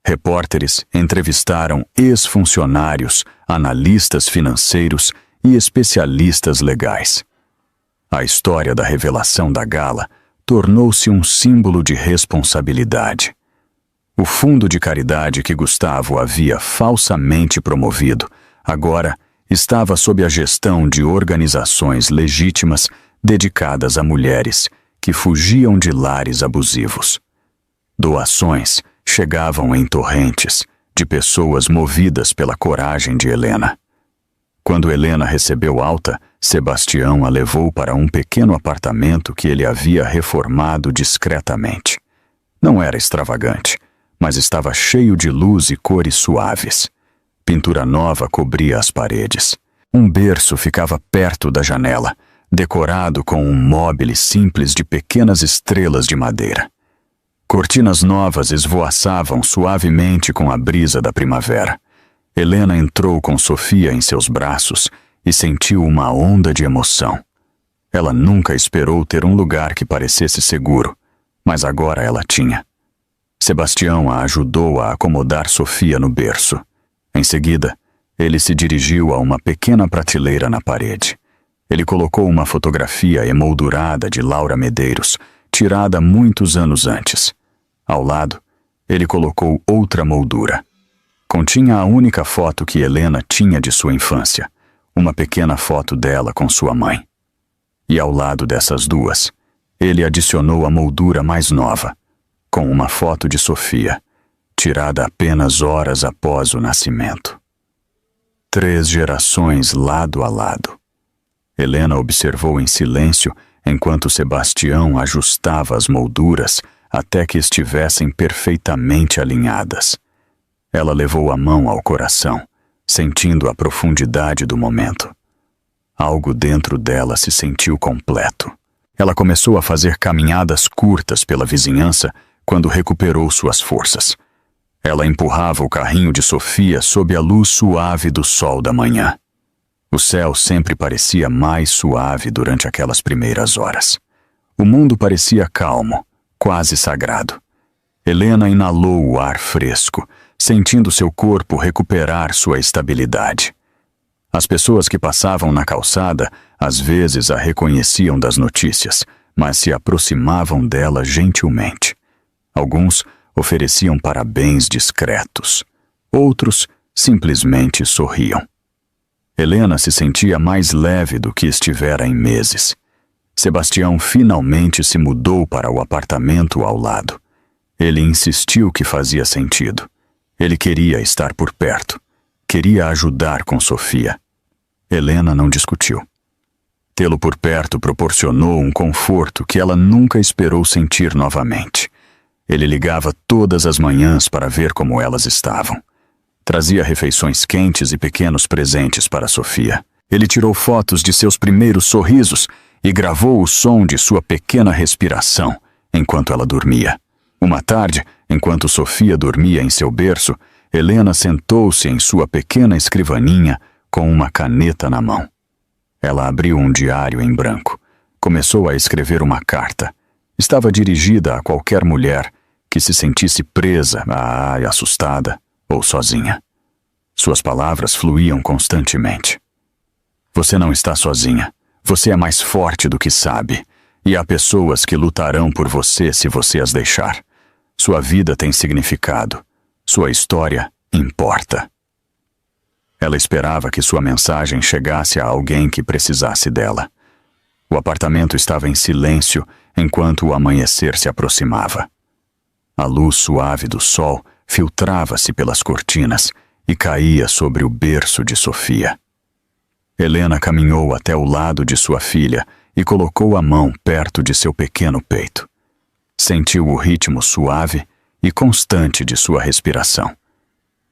Repórteres entrevistaram ex-funcionários, analistas financeiros e especialistas legais. A história da revelação da gala tornou-se um símbolo de responsabilidade. O fundo de caridade que Gustavo havia falsamente promovido, agora estava sob a gestão de organizações legítimas dedicadas a mulheres que fugiam de lares abusivos. Doações chegavam em torrentes de pessoas movidas pela coragem de Helena. Quando Helena recebeu alta, Sebastião a levou para um pequeno apartamento que ele havia reformado discretamente. Não era extravagante, mas estava cheio de luz e cores suaves. Pintura nova cobria as paredes. Um berço ficava perto da janela, decorado com um móbile simples de pequenas estrelas de madeira. Cortinas novas esvoaçavam suavemente com a brisa da primavera. Helena entrou com Sofia em seus braços e sentiu uma onda de emoção. Ela nunca esperou ter um lugar que parecesse seguro, mas agora ela tinha. Sebastião a ajudou a acomodar Sofia no berço. Em seguida, ele se dirigiu a uma pequena prateleira na parede. Ele colocou uma fotografia emoldurada de Laura Medeiros, tirada muitos anos antes. Ao lado, ele colocou outra moldura. Continha a única foto que Helena tinha de sua infância, uma pequena foto dela com sua mãe. E ao lado dessas duas, ele adicionou a moldura mais nova, com uma foto de Sofia, tirada apenas horas após o nascimento. 3 gerações lado a lado. Helena observou em silêncio enquanto Sebastião ajustava as molduras, até que estivessem perfeitamente alinhadas. Ela levou a mão ao coração, sentindo a profundidade do momento. Algo dentro dela se sentiu completo. Ela começou a fazer caminhadas curtas pela vizinhança quando recuperou suas forças. Ela empurrava o carrinho de Sofia sob a luz suave do sol da manhã. O céu sempre parecia mais suave durante aquelas primeiras horas. O mundo parecia calmo, quase sagrado. Helena inalou o ar fresco, sentindo seu corpo recuperar sua estabilidade. As pessoas que passavam na calçada às vezes a reconheciam das notícias, mas se aproximavam dela gentilmente. Alguns ofereciam parabéns discretos. Outros simplesmente sorriam. Helena se sentia mais leve do que estivera em meses. Sebastião finalmente se mudou para o apartamento ao lado. Ele insistiu que fazia sentido. Ele queria estar por perto. Queria ajudar com Sofia. Helena não discutiu. Tê-lo por perto proporcionou um conforto que ela nunca esperou sentir novamente. Ele ligava todas as manhãs para ver como elas estavam. Trazia refeições quentes e pequenos presentes para Sofia. Ele tirou fotos de seus primeiros sorrisos e gravou o som de sua pequena respiração enquanto ela dormia. Uma tarde, enquanto Sofia dormia em seu berço, Helena sentou-se em sua pequena escrivaninha com uma caneta na mão. Ela abriu um diário em branco. Começou a escrever uma carta. Estava dirigida a qualquer mulher que se sentisse presa, assustada ou sozinha. Suas palavras fluíam constantemente. Você não está sozinha. Você é mais forte do que sabe. E há pessoas que lutarão por você se você as deixar. Sua vida tem significado. Sua história importa. Ela esperava que sua mensagem chegasse a alguém que precisasse dela. O apartamento estava em silêncio enquanto o amanhecer se aproximava. A luz suave do sol filtrava-se pelas cortinas e caía sobre o berço de Sofia. Helena caminhou até o lado de sua filha e colocou a mão perto de seu pequeno peito. Sentiu o ritmo suave e constante de sua respiração.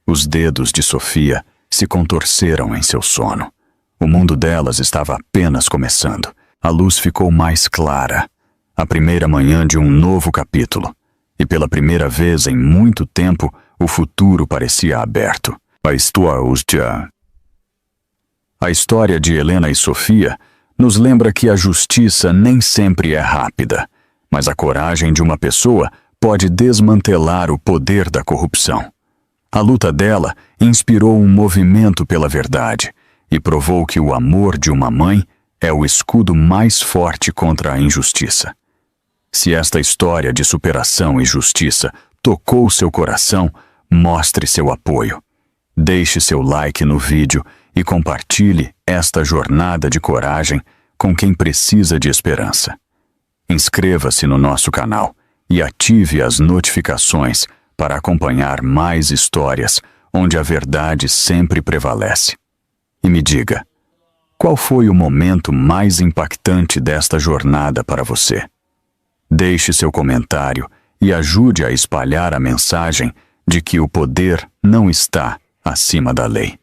Os dedos de Sofia se contorceram em seu sono. O mundo delas estava apenas começando. A luz ficou mais clara. A primeira manhã de um novo capítulo. E pela primeira vez em muito tempo, o futuro parecia aberto. A história de Helena e Sofia nos lembra que a justiça nem sempre é rápida, mas a coragem de uma pessoa pode desmantelar o poder da corrupção. A luta dela inspirou um movimento pela verdade e provou que o amor de uma mãe é o escudo mais forte contra a injustiça. Se esta história de superação e justiça tocou seu coração, mostre seu apoio. Deixe seu like no vídeo e compartilhe esta jornada de coragem com quem precisa de esperança. Inscreva-se no nosso canal e ative as notificações para acompanhar mais histórias onde a verdade sempre prevalece. E me diga, qual foi o momento mais impactante desta jornada para você? Deixe seu comentário e ajude a espalhar a mensagem de que o poder não está acima da lei.